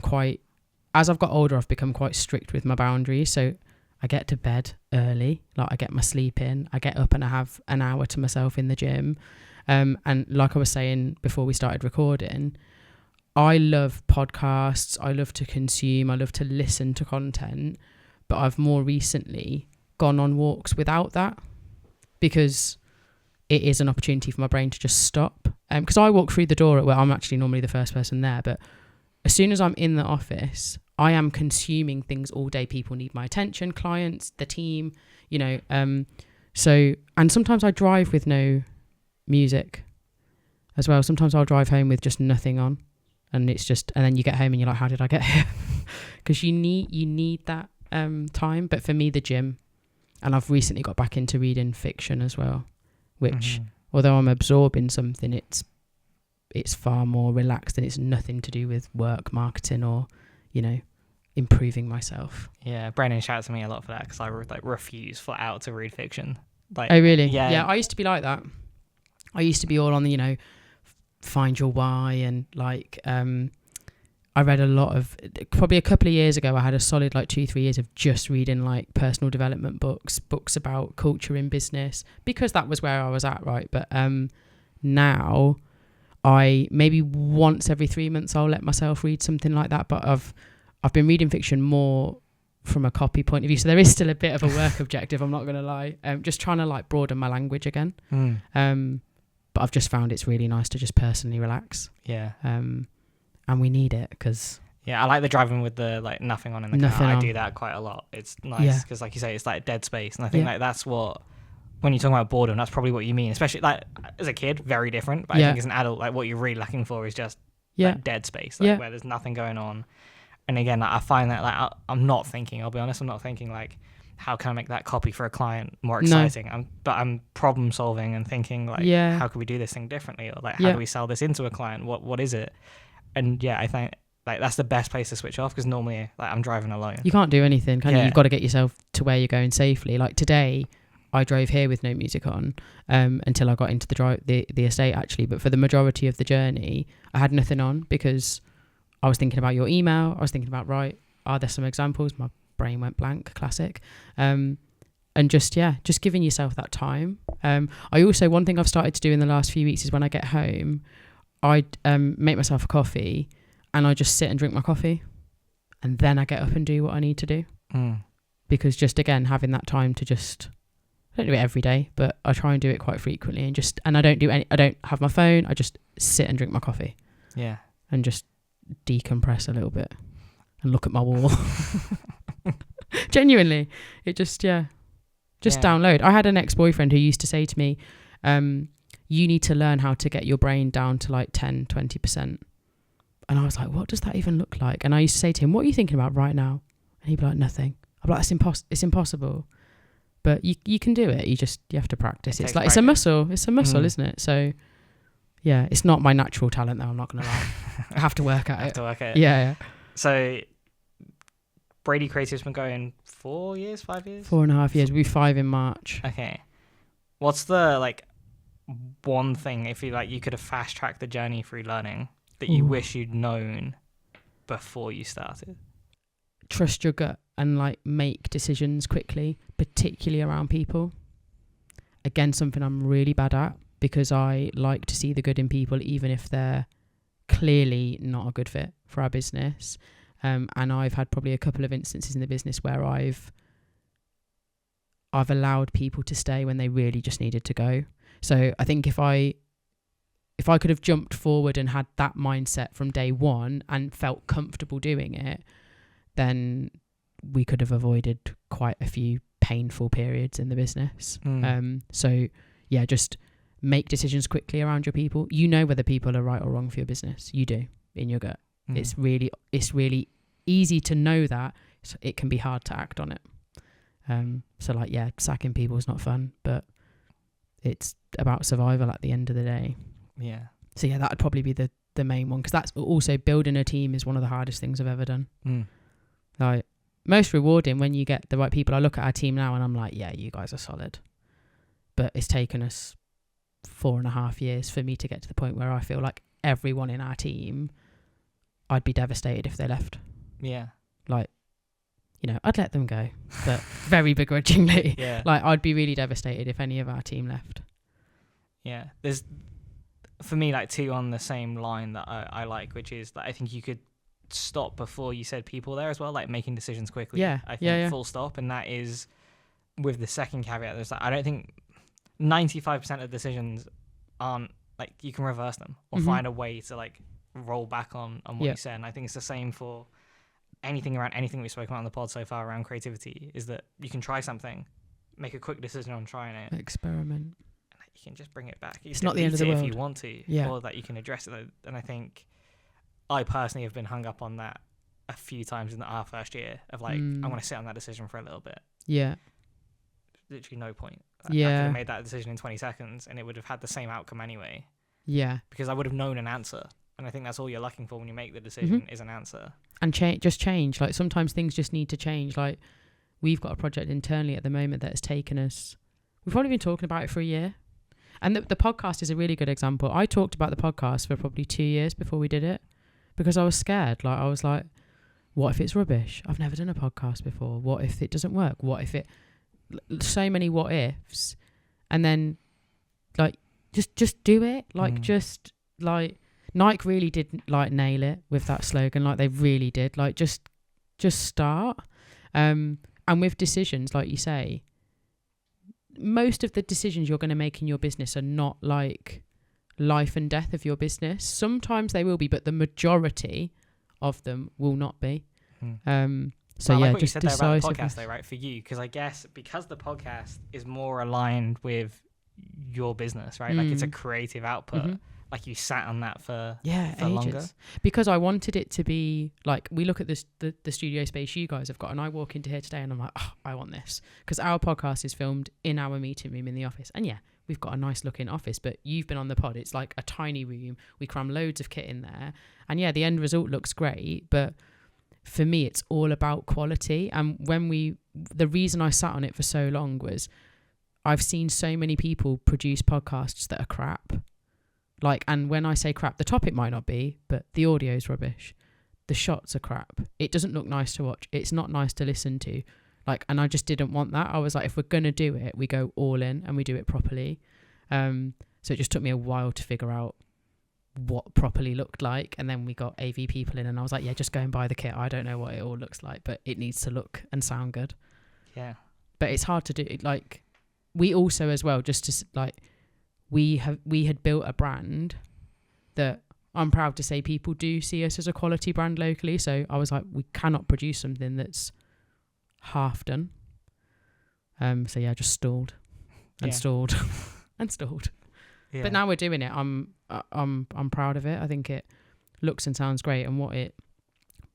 as I've got older, I've become quite strict with my boundaries. So I get to bed early, like I get my sleep in, I get up and I have an hour to myself in the gym. And like I was saying before we started recording, I love podcasts, I love to consume, I love to listen to content, but I've more recently gone on walks without that because it is an opportunity for my brain to just stop. Because I walk through the door where I'm actually normally the first person there, but as soon as I'm in the office, I am consuming things all day. People need my attention, clients, the team, you know. And sometimes I drive with no music as well. Sometimes I'll drive home with just nothing on, and then you get home and you're like, how did I get here? Because you need that time. But for me, the gym, and I've recently got back into reading fiction as well, which although I'm absorbing something, it's far more relaxed and it's nothing to do with work, marketing, or, you know, improving myself. Yeah, Brennan shouts at me a lot for that because I refuse flat out to read fiction. Like, oh really? Yeah, I used to be like that. I used to be all on the, you know, find your why, and like I read a lot of, probably a couple of years ago I had a solid like 2-3 years of just reading like personal development books about culture in business, because that was where I was at, right? But now I maybe once every 3 months I'll let myself read something like that, but I've been reading fiction more from a copy point of view, so there is still a bit of a work objective, I'm not going to lie. Just trying to like broaden my language again. But I've just found it's really nice to just personally relax. Yeah. And we need it because... Yeah, I like the driving with the like nothing on in the car. I do that quite a lot. It's nice because, like you say, it's like dead space, and I think like that's what, when you're talking about boredom, that's probably what you mean. Especially like as a kid, very different. But I think as an adult, like what you're really looking for is just like, dead space, like where there's nothing going on. And again, like, I find that like I'm not thinking. I'll be honest, I'm not thinking like, how can I make that copy for a client more exciting? I'm problem solving and thinking like, how can we do this thing differently, or like how do we sell this into a client? What is it? And I think like that's the best place to switch off, because normally like I'm driving alone. You can't do anything, can you? You've got to get yourself to where you're going safely. Like today, I drove here with no music on until I got into the estate actually. But for the majority of the journey, I had nothing on because I was thinking about your email. I was thinking about, are there some examples? My brain went blank, classic. And just giving yourself that time. I also, one thing I've started to do in the last few weeks is when I get home, I'd make myself a coffee and I just sit and drink my coffee, and then I get up and do what I need to do. Because just again, having that time to just, I don't do it every day, but I try and do it quite frequently, and I don't have my phone. I just sit and drink my coffee. Yeah. And just decompress a little bit and look at my wall. Genuinely, it just download. I had an ex-boyfriend who used to say to me, you need to learn how to get your brain down to like 10-20%. And I was like, what does that even look like? And I used to say to him, what are you thinking about right now? And he'd be like, nothing. I'd be like, it's impossible. But you can do it. You have to practice. It's a muscle. It's a muscle, isn't it? So yeah, it's not my natural talent though, I'm not going to lie. I have to work at it. Yeah. So Brady Creative's been going 4 years, 5 years? 4.5 years. We'll be 5 in March. Okay. What's the like one thing, if you could have fast tracked the journey through learning, that you wish you'd known before you started? Trust your gut and like make decisions quickly, particularly around people. Again, something I'm really bad at, because I like to see the good in people even if they're clearly not a good fit for our business. And I've had probably a couple of instances in the business where I've allowed people to stay when they really just needed to go. So I think if I could have jumped forward and had that mindset from day one and felt comfortable doing it, then we could have avoided quite a few painful periods in the business. So yeah, just make decisions quickly around your people. You know whether people are right or wrong for your business. You do, in your gut. It's really easy to know that. So it can be hard to act on it. So like, yeah, sacking people is not fun, but it's about survival at the end of the day. Yeah. So yeah, that'd probably be the the main one, because that's also building a team is one of the hardest things I've ever done. Like, most rewarding when you get the right people. I look at our team now and I'm like, yeah, you guys are solid. But it's taken us 4.5 years for me to get to the point where I feel like everyone in our team, I'd be devastated if they left. Yeah. Like, you know, I'd let them go, but very begrudgingly. Yeah. Like, I'd be really devastated if any of our team left. Yeah. There's, for me, like, two on the same line that I like, which is that I think you could stop before you said people there as well, like making decisions quickly. Yeah. I think full stop. And that is with the second caveat. There's like, I don't think 95% of decisions aren't, like, you can reverse them or find a way to, like, roll back on what you said. And I think it's the same for anything we've spoken about on the pod so far around creativity, is that you can try something, make a quick decision on trying it, experiment, and you can just bring it back. It's not the end of the world if you want to, or that you can address it. And I think I personally have been hung up on that a few times in our first year of like, I want to sit on that decision for a little bit. Yeah. Literally no point. I could have made that decision in 20 seconds and it would have had the same outcome anyway. Yeah. Because I would have known an answer. And I think that's all you're looking for when you make the decision is an answer. And just change. Like, sometimes things just need to change. Like, we've got a project internally at the moment that has taken us, we've probably been talking about it for a year. And the podcast is a really good example. I talked about the podcast for probably 2 years before we did it because I was scared. Like, I was like, what if it's rubbish? I've never done a podcast before. What if it doesn't work? What if it... So many what ifs. And then, like, just do it. Like, just, like... Nike really did, like, nail it with that slogan. Like, they really did. Like, just start. And with decisions, like you say, most of the decisions you're going to make in your business are not, like, life and death of your business. Sometimes they will be, but the majority of them will not be. So, well, yeah, like what just you said there about the decisiveness. podcast, though, right, for you, because I guess because the podcast is more aligned with your business, right? Like, it's a creative output. Like, you sat on that for ages. Longer. Because I wanted it to be like, we look at this the studio space you guys have got, and I walk into here today and I'm like, oh, I want this, because our podcast is filmed in our meeting room in the office, and yeah, we've got a nice looking office, but you've been on the pod, it's like a tiny room, we cram loads of kit in there, and yeah, the end result looks great, but for me it's all about quality. And the reason I sat on it for so long was I've seen so many people produce podcasts that are crap. Like, and when I say crap, the topic might not be, but the audio's rubbish. The shots are crap. It doesn't look nice to watch. It's not nice to listen to. Like, and I just didn't want that. I was like, if we're going to do it, we go all in and we do it properly. So it just took me a while to figure out what properly looked like. And then we got AV people in and I was like, yeah, just go and buy the kit. I don't know what it all looks like, but it needs to look and sound good. Yeah. But it's hard to do. Like, we also as well, just to, like, we had built a brand that I'm proud to say people do see us as a quality brand locally. So I was like, we cannot produce something that's half done. So yeah, just stalled and stalled and stalled. Yeah. But now we're doing it. I'm proud of it. I think it looks and sounds great, and what it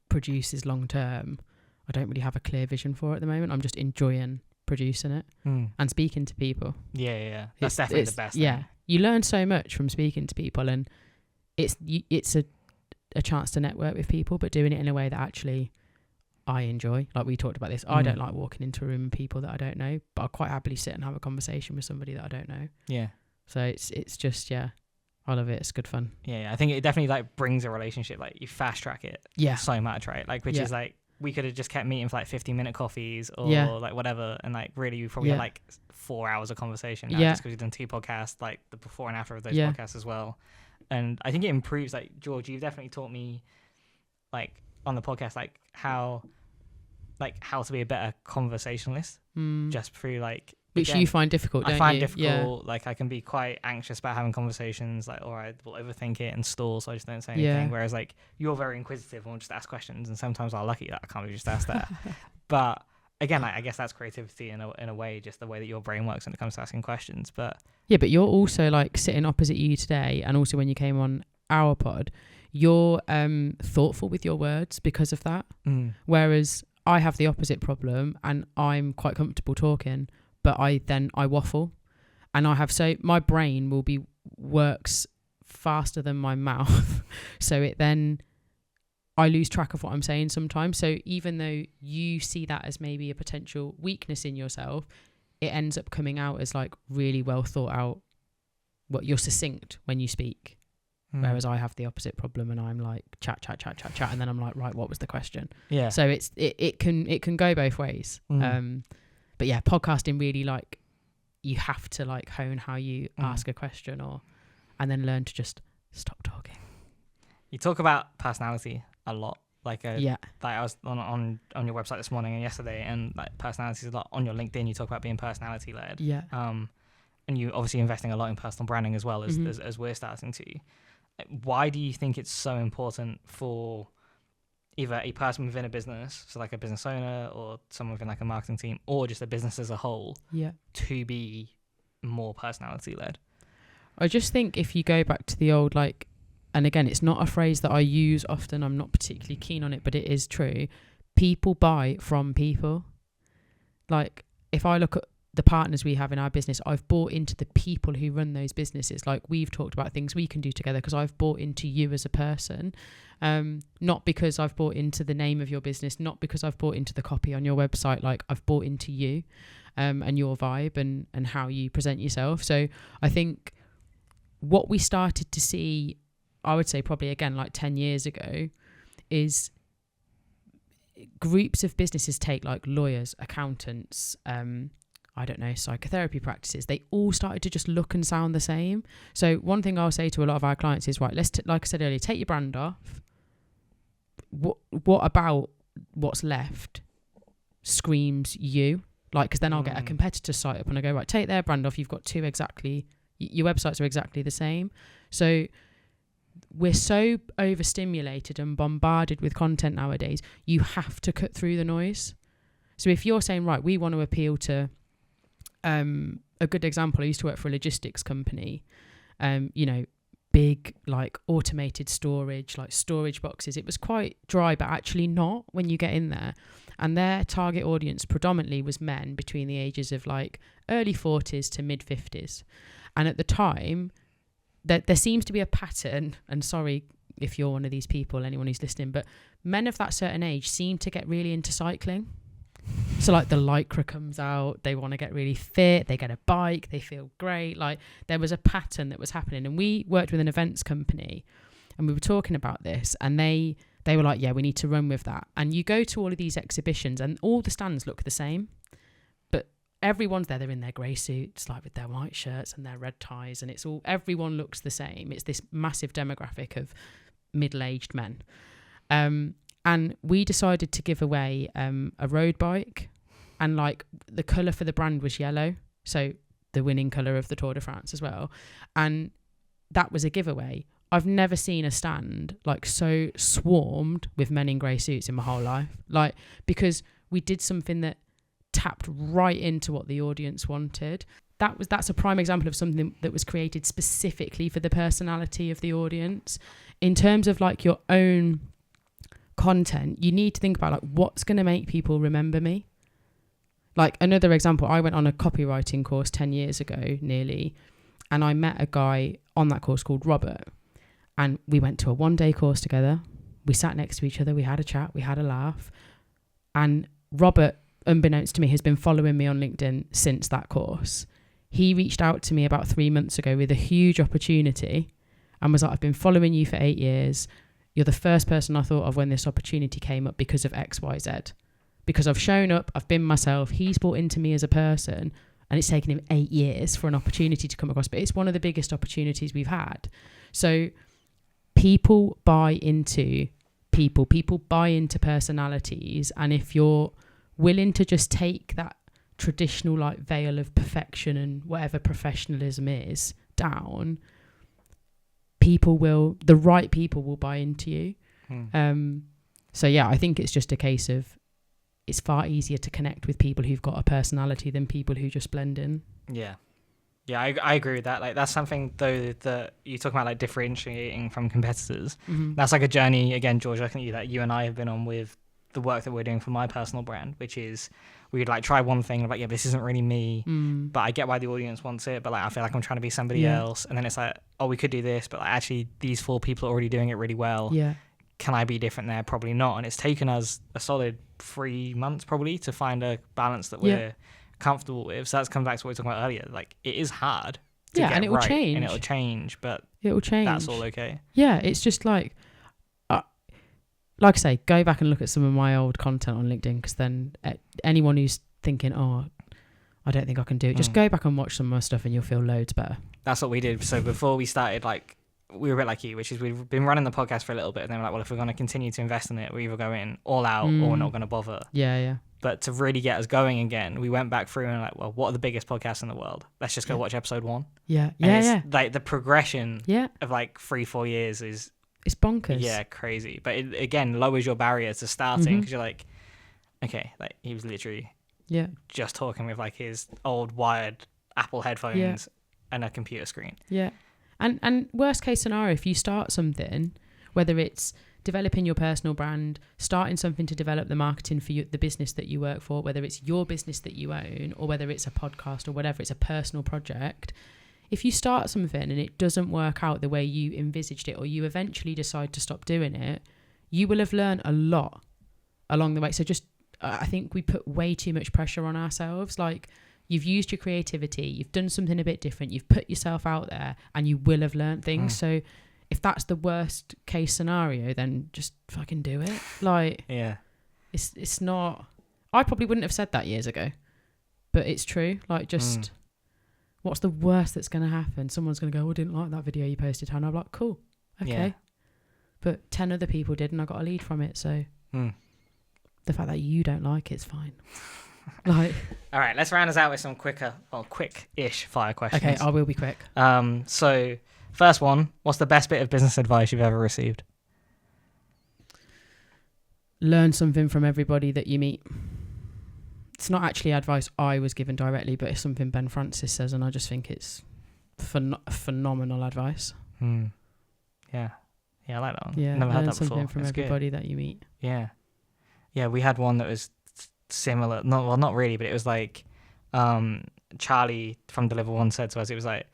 produces long term, I don't really have a clear vision for at the moment. I'm just enjoying producing it and speaking to people. Yeah. That's definitely the best thing. Yeah, you learn so much from speaking to people, and it's a chance to network with people, but doing it in a way that actually I enjoy. Like, we talked about this. I don't like walking into a room with people that I don't know, but I'll quite happily sit and have a conversation with somebody that I don't know. Yeah. So it's just, yeah, I love it. It's good fun. Yeah, I think it definitely, like, brings a relationship. Like, you fast track it so much, right? Like, which is like, we could have just kept meeting for like 15-minute coffees or like whatever, and like really we probably had like 4 hours of conversation now, just because we've done 2 podcasts, like the before and after of those podcasts as well. And I think it improves. Like, George, you've definitely taught me, like, on the podcast, like how to be a better conversationalist, just through, like, which you find difficult, don't you? I find difficult. Like, I can be quite anxious about having conversations. Like, all right, we'll overthink it and stall, so I just don't say anything. Whereas, like, you're very inquisitive and will just ask questions, and sometimes I'm lucky that I can't just ask that. But again, like, I guess that's creativity in a way, just the way that your brain works when it comes to asking questions. But yeah, but you're also, like, sitting opposite you today, and also when you came on our pod, you're thoughtful with your words because of that. Whereas I have the opposite problem, and I'm quite comfortable talking, but I waffle, and my brain works faster than my mouth. So I lose track of what I'm saying sometimes. So even though you see that as maybe a potential weakness in yourself, it ends up coming out as like really well thought out. What you're succinct when you speak. Whereas I have the opposite problem, and I'm like chat, and then I'm like, right, what was the question? Yeah. So it can go both ways. But yeah, podcasting really, like, you have to like hone how you ask a question, and then learn to just stop talking. You talk about personality a lot. Like yeah, like I was on your website this morning and yesterday, and like personality is a lot on your LinkedIn. You talk about being personality led. Yeah. And you obviously investing a lot in personal branding as well as we're starting to. Why do you think it's so important for either a person within a business, so like a business owner or someone within like a marketing team, or just a business as a whole, to be more personality led? I just think if you go back to the old, like, and again, it's not a phrase that I use often, I'm not particularly keen on it, but it is true. People buy from people. Like, if I look at the partners we have in our business, I've bought into the people who run those businesses. Like, we've talked about things we can do together because I've bought into you as a person, not because I've bought into the name of your business, not because I've bought into the copy on your website. Like, I've bought into you and your vibe and how you present yourself. So I think what we started to see, I would say probably again like 10 years ago, is groups of businesses take like lawyers, accountants, I don't know, psychotherapy practices. They all started to just look and sound the same. So one thing I'll say to a lot of our clients is, right, like I said earlier, take your brand off. What about what's left screams you? Like, because then I'll get a competitor site up and I go, right, take their brand off. You've got two exactly, your websites are exactly the same. So we're so overstimulated and bombarded with content nowadays, you have to cut through the noise. So if you're saying, right, we want to appeal to, a good example, I used to work for a logistics company, big, like, automated storage, like storage boxes. It was quite dry, but actually not when you get in there. And their target audience predominantly was men between the ages of like early 40s to mid 50s. And at the time, there seems to be a pattern, and sorry if you're one of these people, anyone who's listening, but men of that certain age seem to get really into cycling. So like the Lycra comes out, they want to get really fit, they get a bike, they feel great. Like, there was a pattern that was happening. And we worked with an events company and we were talking about this, and they were like, yeah, we need to run with that. And you go to all of these exhibitions and all the stands look the same, but everyone's there, they're in their grey suits, like with their white shirts and their red ties, and everyone looks the same. It's this massive demographic of middle-aged men. And we decided to give away a road bike, and like the colour for the brand was yellow, so the winning colour of the Tour de France as well. And that was a giveaway. I've never seen a stand like so swarmed with men in grey suits in my whole life. Like, because we did something that tapped right into what the audience wanted. That's a prime example of something that was created specifically for the personality of the audience. In terms of like your own content, you need to think about like what's going to make people remember me. Like, another example, I went on a copywriting course 10 years ago nearly, and I met a guy on that course called Robert, and we went to a one-day course together. We sat next to each other, we had a chat, we had a laugh, and Robert, unbeknownst to me, has been following me on LinkedIn since that course. He reached out to me about 3 months ago with a huge opportunity and was like, I've been following you for 8 years. You're the first person I thought of when this opportunity came up because of X, Y, Z. Because I've shown up, I've been myself, he's bought into me as a person, and it's taken him 8 years for an opportunity to come across. But it's one of the biggest opportunities we've had. So people buy into people buy into personalities. And if you're willing to just take that traditional like veil of perfection and whatever professionalism is down, the right people will buy into you. So yeah, I think it's just a case of, it's far easier to connect with people who've got a personality than people who just blend in. Yeah, I agree with that. Like, that's something though that you talk about, like differentiating from competitors. That's like a journey again, George, I think that you and I have been on with the work that we're doing for my personal brand, which is we'd like try one thing, like, yeah, this isn't really me, but I get why the audience wants it, but like I feel like I'm trying to be somebody else. And then it's like, oh, we could do this, but like, actually these 4 people are already doing it really well. Yeah. Can I be different there? Probably not. And it's taken us a solid 3 months probably to find a balance that we're comfortable with. So that's come back to what we were talking about earlier. Like, it is hard to get and it will right, change. and it'll change, but it will change. That's all okay. Yeah, it's just like I say, go back and look at some of my old content on LinkedIn, because then anyone who's thinking, oh, I don't think I can do it, just go back and watch some of my stuff and you'll feel loads better. That's what we did. So before we started, like, we were a bit like you, which is we've been running the podcast for a little bit, and then we're like, well, if we're going to continue to invest in it, we're either going all out or we're not going to bother. Yeah. But to really get us going again, we went back through and like, well, what are the biggest podcasts in the world? Let's just go watch episode 1. Yeah. Like the progression of like 3-4 years is... It's bonkers. Yeah, crazy. But it, again, lowers your barrier to starting, because you're like, okay, like he was literally just talking with like his old wired Apple headphones and a computer screen. Yeah. And worst case scenario, if you start something, whether it's developing your personal brand, starting something to develop the marketing for the business that you work for, whether it's your business that you own or whether it's a podcast or whatever, it's a personal project. If you start something and it doesn't work out the way you envisaged it, or you eventually decide to stop doing it, you will have learned a lot along the way. So just, I think we put way too much pressure on ourselves. Like, you've used your creativity, you've done something a bit different, you've put yourself out there, and you will have learned things. So if that's the worst case scenario, then just fucking do it. Like, it's not, I probably wouldn't have said that years ago, but it's true. Like, just... What's the worst that's going to happen? Someone's going to go, oh, I didn't like that video you posted, Hannah. I'm like, cool. Okay. Yeah. But 10 other people did, and I got a lead from it. So the fact that you don't like it's fine. Like, all right, let's round us out with some quick-ish fire questions. Okay, I will be quick. So first one, what's the best bit of business advice you've ever received? Learn something from everybody that you meet. It's not actually advice I was given directly, but it's something Ben Francis says, and I just think it's phenomenal advice. Yeah, I like that one. Yeah, never had that something before. from it's everybody good. that you meet. Yeah, we had one that was similar. Not really, but it was like Charlie from Deliver One said to us. It was like,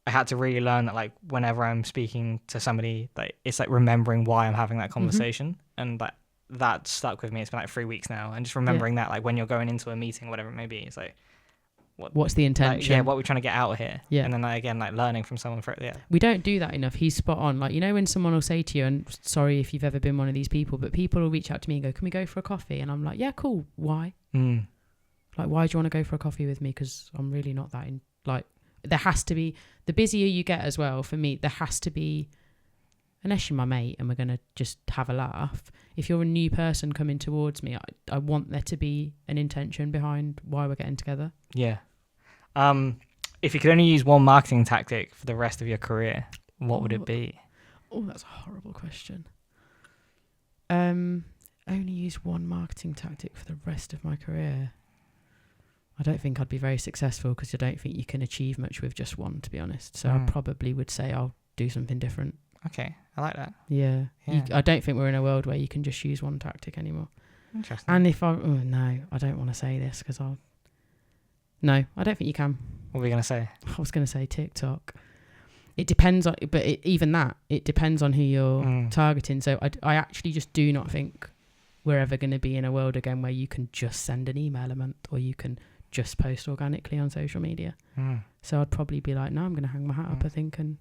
I had to really learn that, like, whenever I'm speaking to somebody, like, it's like remembering why I'm having that conversation, and like. That stuck with me. It's been like 3 weeks now, and just remembering that, like, when you're going into a meeting, whatever it may be, it's like, what's the intention? Like, what we're trying to get out of here. Yeah. And then like, again, like learning from someone for it. Yeah. We don't do that enough. He's spot on. Like, you know, when someone will say to you, and sorry if you've ever been one of these people, but people will reach out to me and go, can we go for a coffee? And I'm like, yeah, cool. Why? Like, why do you want to go for a coffee with me? Because I'm really not that in, like, there has to be, the busier you get as well, for me, there has to be, unless you're my mate and we're going to just have a laugh, if you're a new person coming towards me, I want there to be an intention behind why we're getting together. Yeah. If you could only use one marketing tactic for the rest of your career, what would it be? Oh, that's a horrible question. Only use one marketing tactic for the rest of my career. I don't think I'd be very successful, because I don't think you can achieve much with just one, to be honest. So I probably would say I'll do something different. Okay, I like that. Yeah. I don't think we're in a world where you can just use one tactic anymore. Interesting. And if no, I don't want to say this, because no, I don't think you can. What were you going to say? I was going to say TikTok. It depends on, but it depends on who you're targeting. So I actually just do not think we're ever going to be in a world again where you can just send an email a month, or you can just post organically on social media. So I'd probably be like, no, I'm going to hang my hat up, I think, and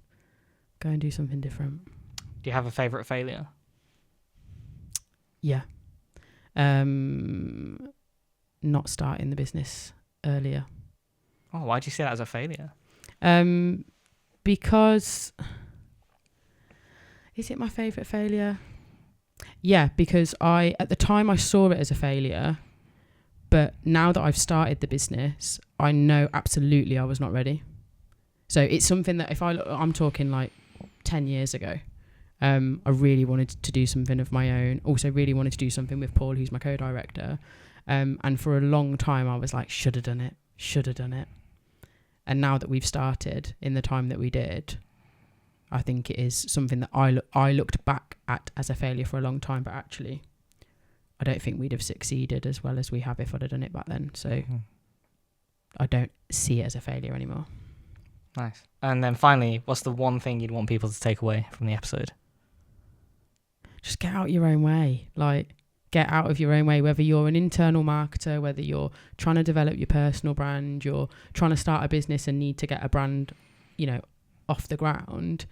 go and do something different. Do you have a favourite failure? Yeah. Not starting the business earlier. Oh, why do you see that as a failure? Because... Is it my favourite failure? Yeah, because at the time I saw it as a failure, but now that I've started the business, I know absolutely I was not ready. So it's something that if I'm talking like 10 years ago, I really wanted to do something of my own. Also really wanted to do something with Paul, who's my co-director. And for a long time I was like, should have done it. And now that we've started in the time that we did, I think it is something that I looked back at as a failure for a long time, but actually I don't think we'd have succeeded as well as we have if I'd have done it back then. So I don't see it as a failure anymore. Nice. And then finally, what's the one thing you'd want people to take away from the episode? Just get out your own way. Like, get out of your own way, whether you're an internal marketer, whether you're trying to develop your personal brand, you're trying to start a business and need to get a brand, you know, off the ground.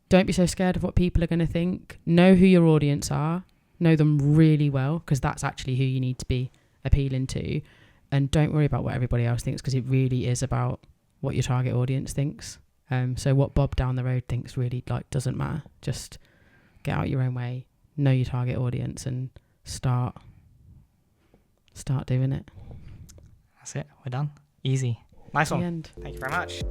Don't be so scared of what people are going to think. Know who your audience are. Know them really well, because that's actually who you need to be appealing to. And don't worry about what everybody else thinks, because it really is about what your target audience thinks. So what Bob down the road thinks really doesn't matter. Just get out your own way, know your target audience, and start doing it. That's it. We're done. Easy. Nice one. The end. Thank you very much.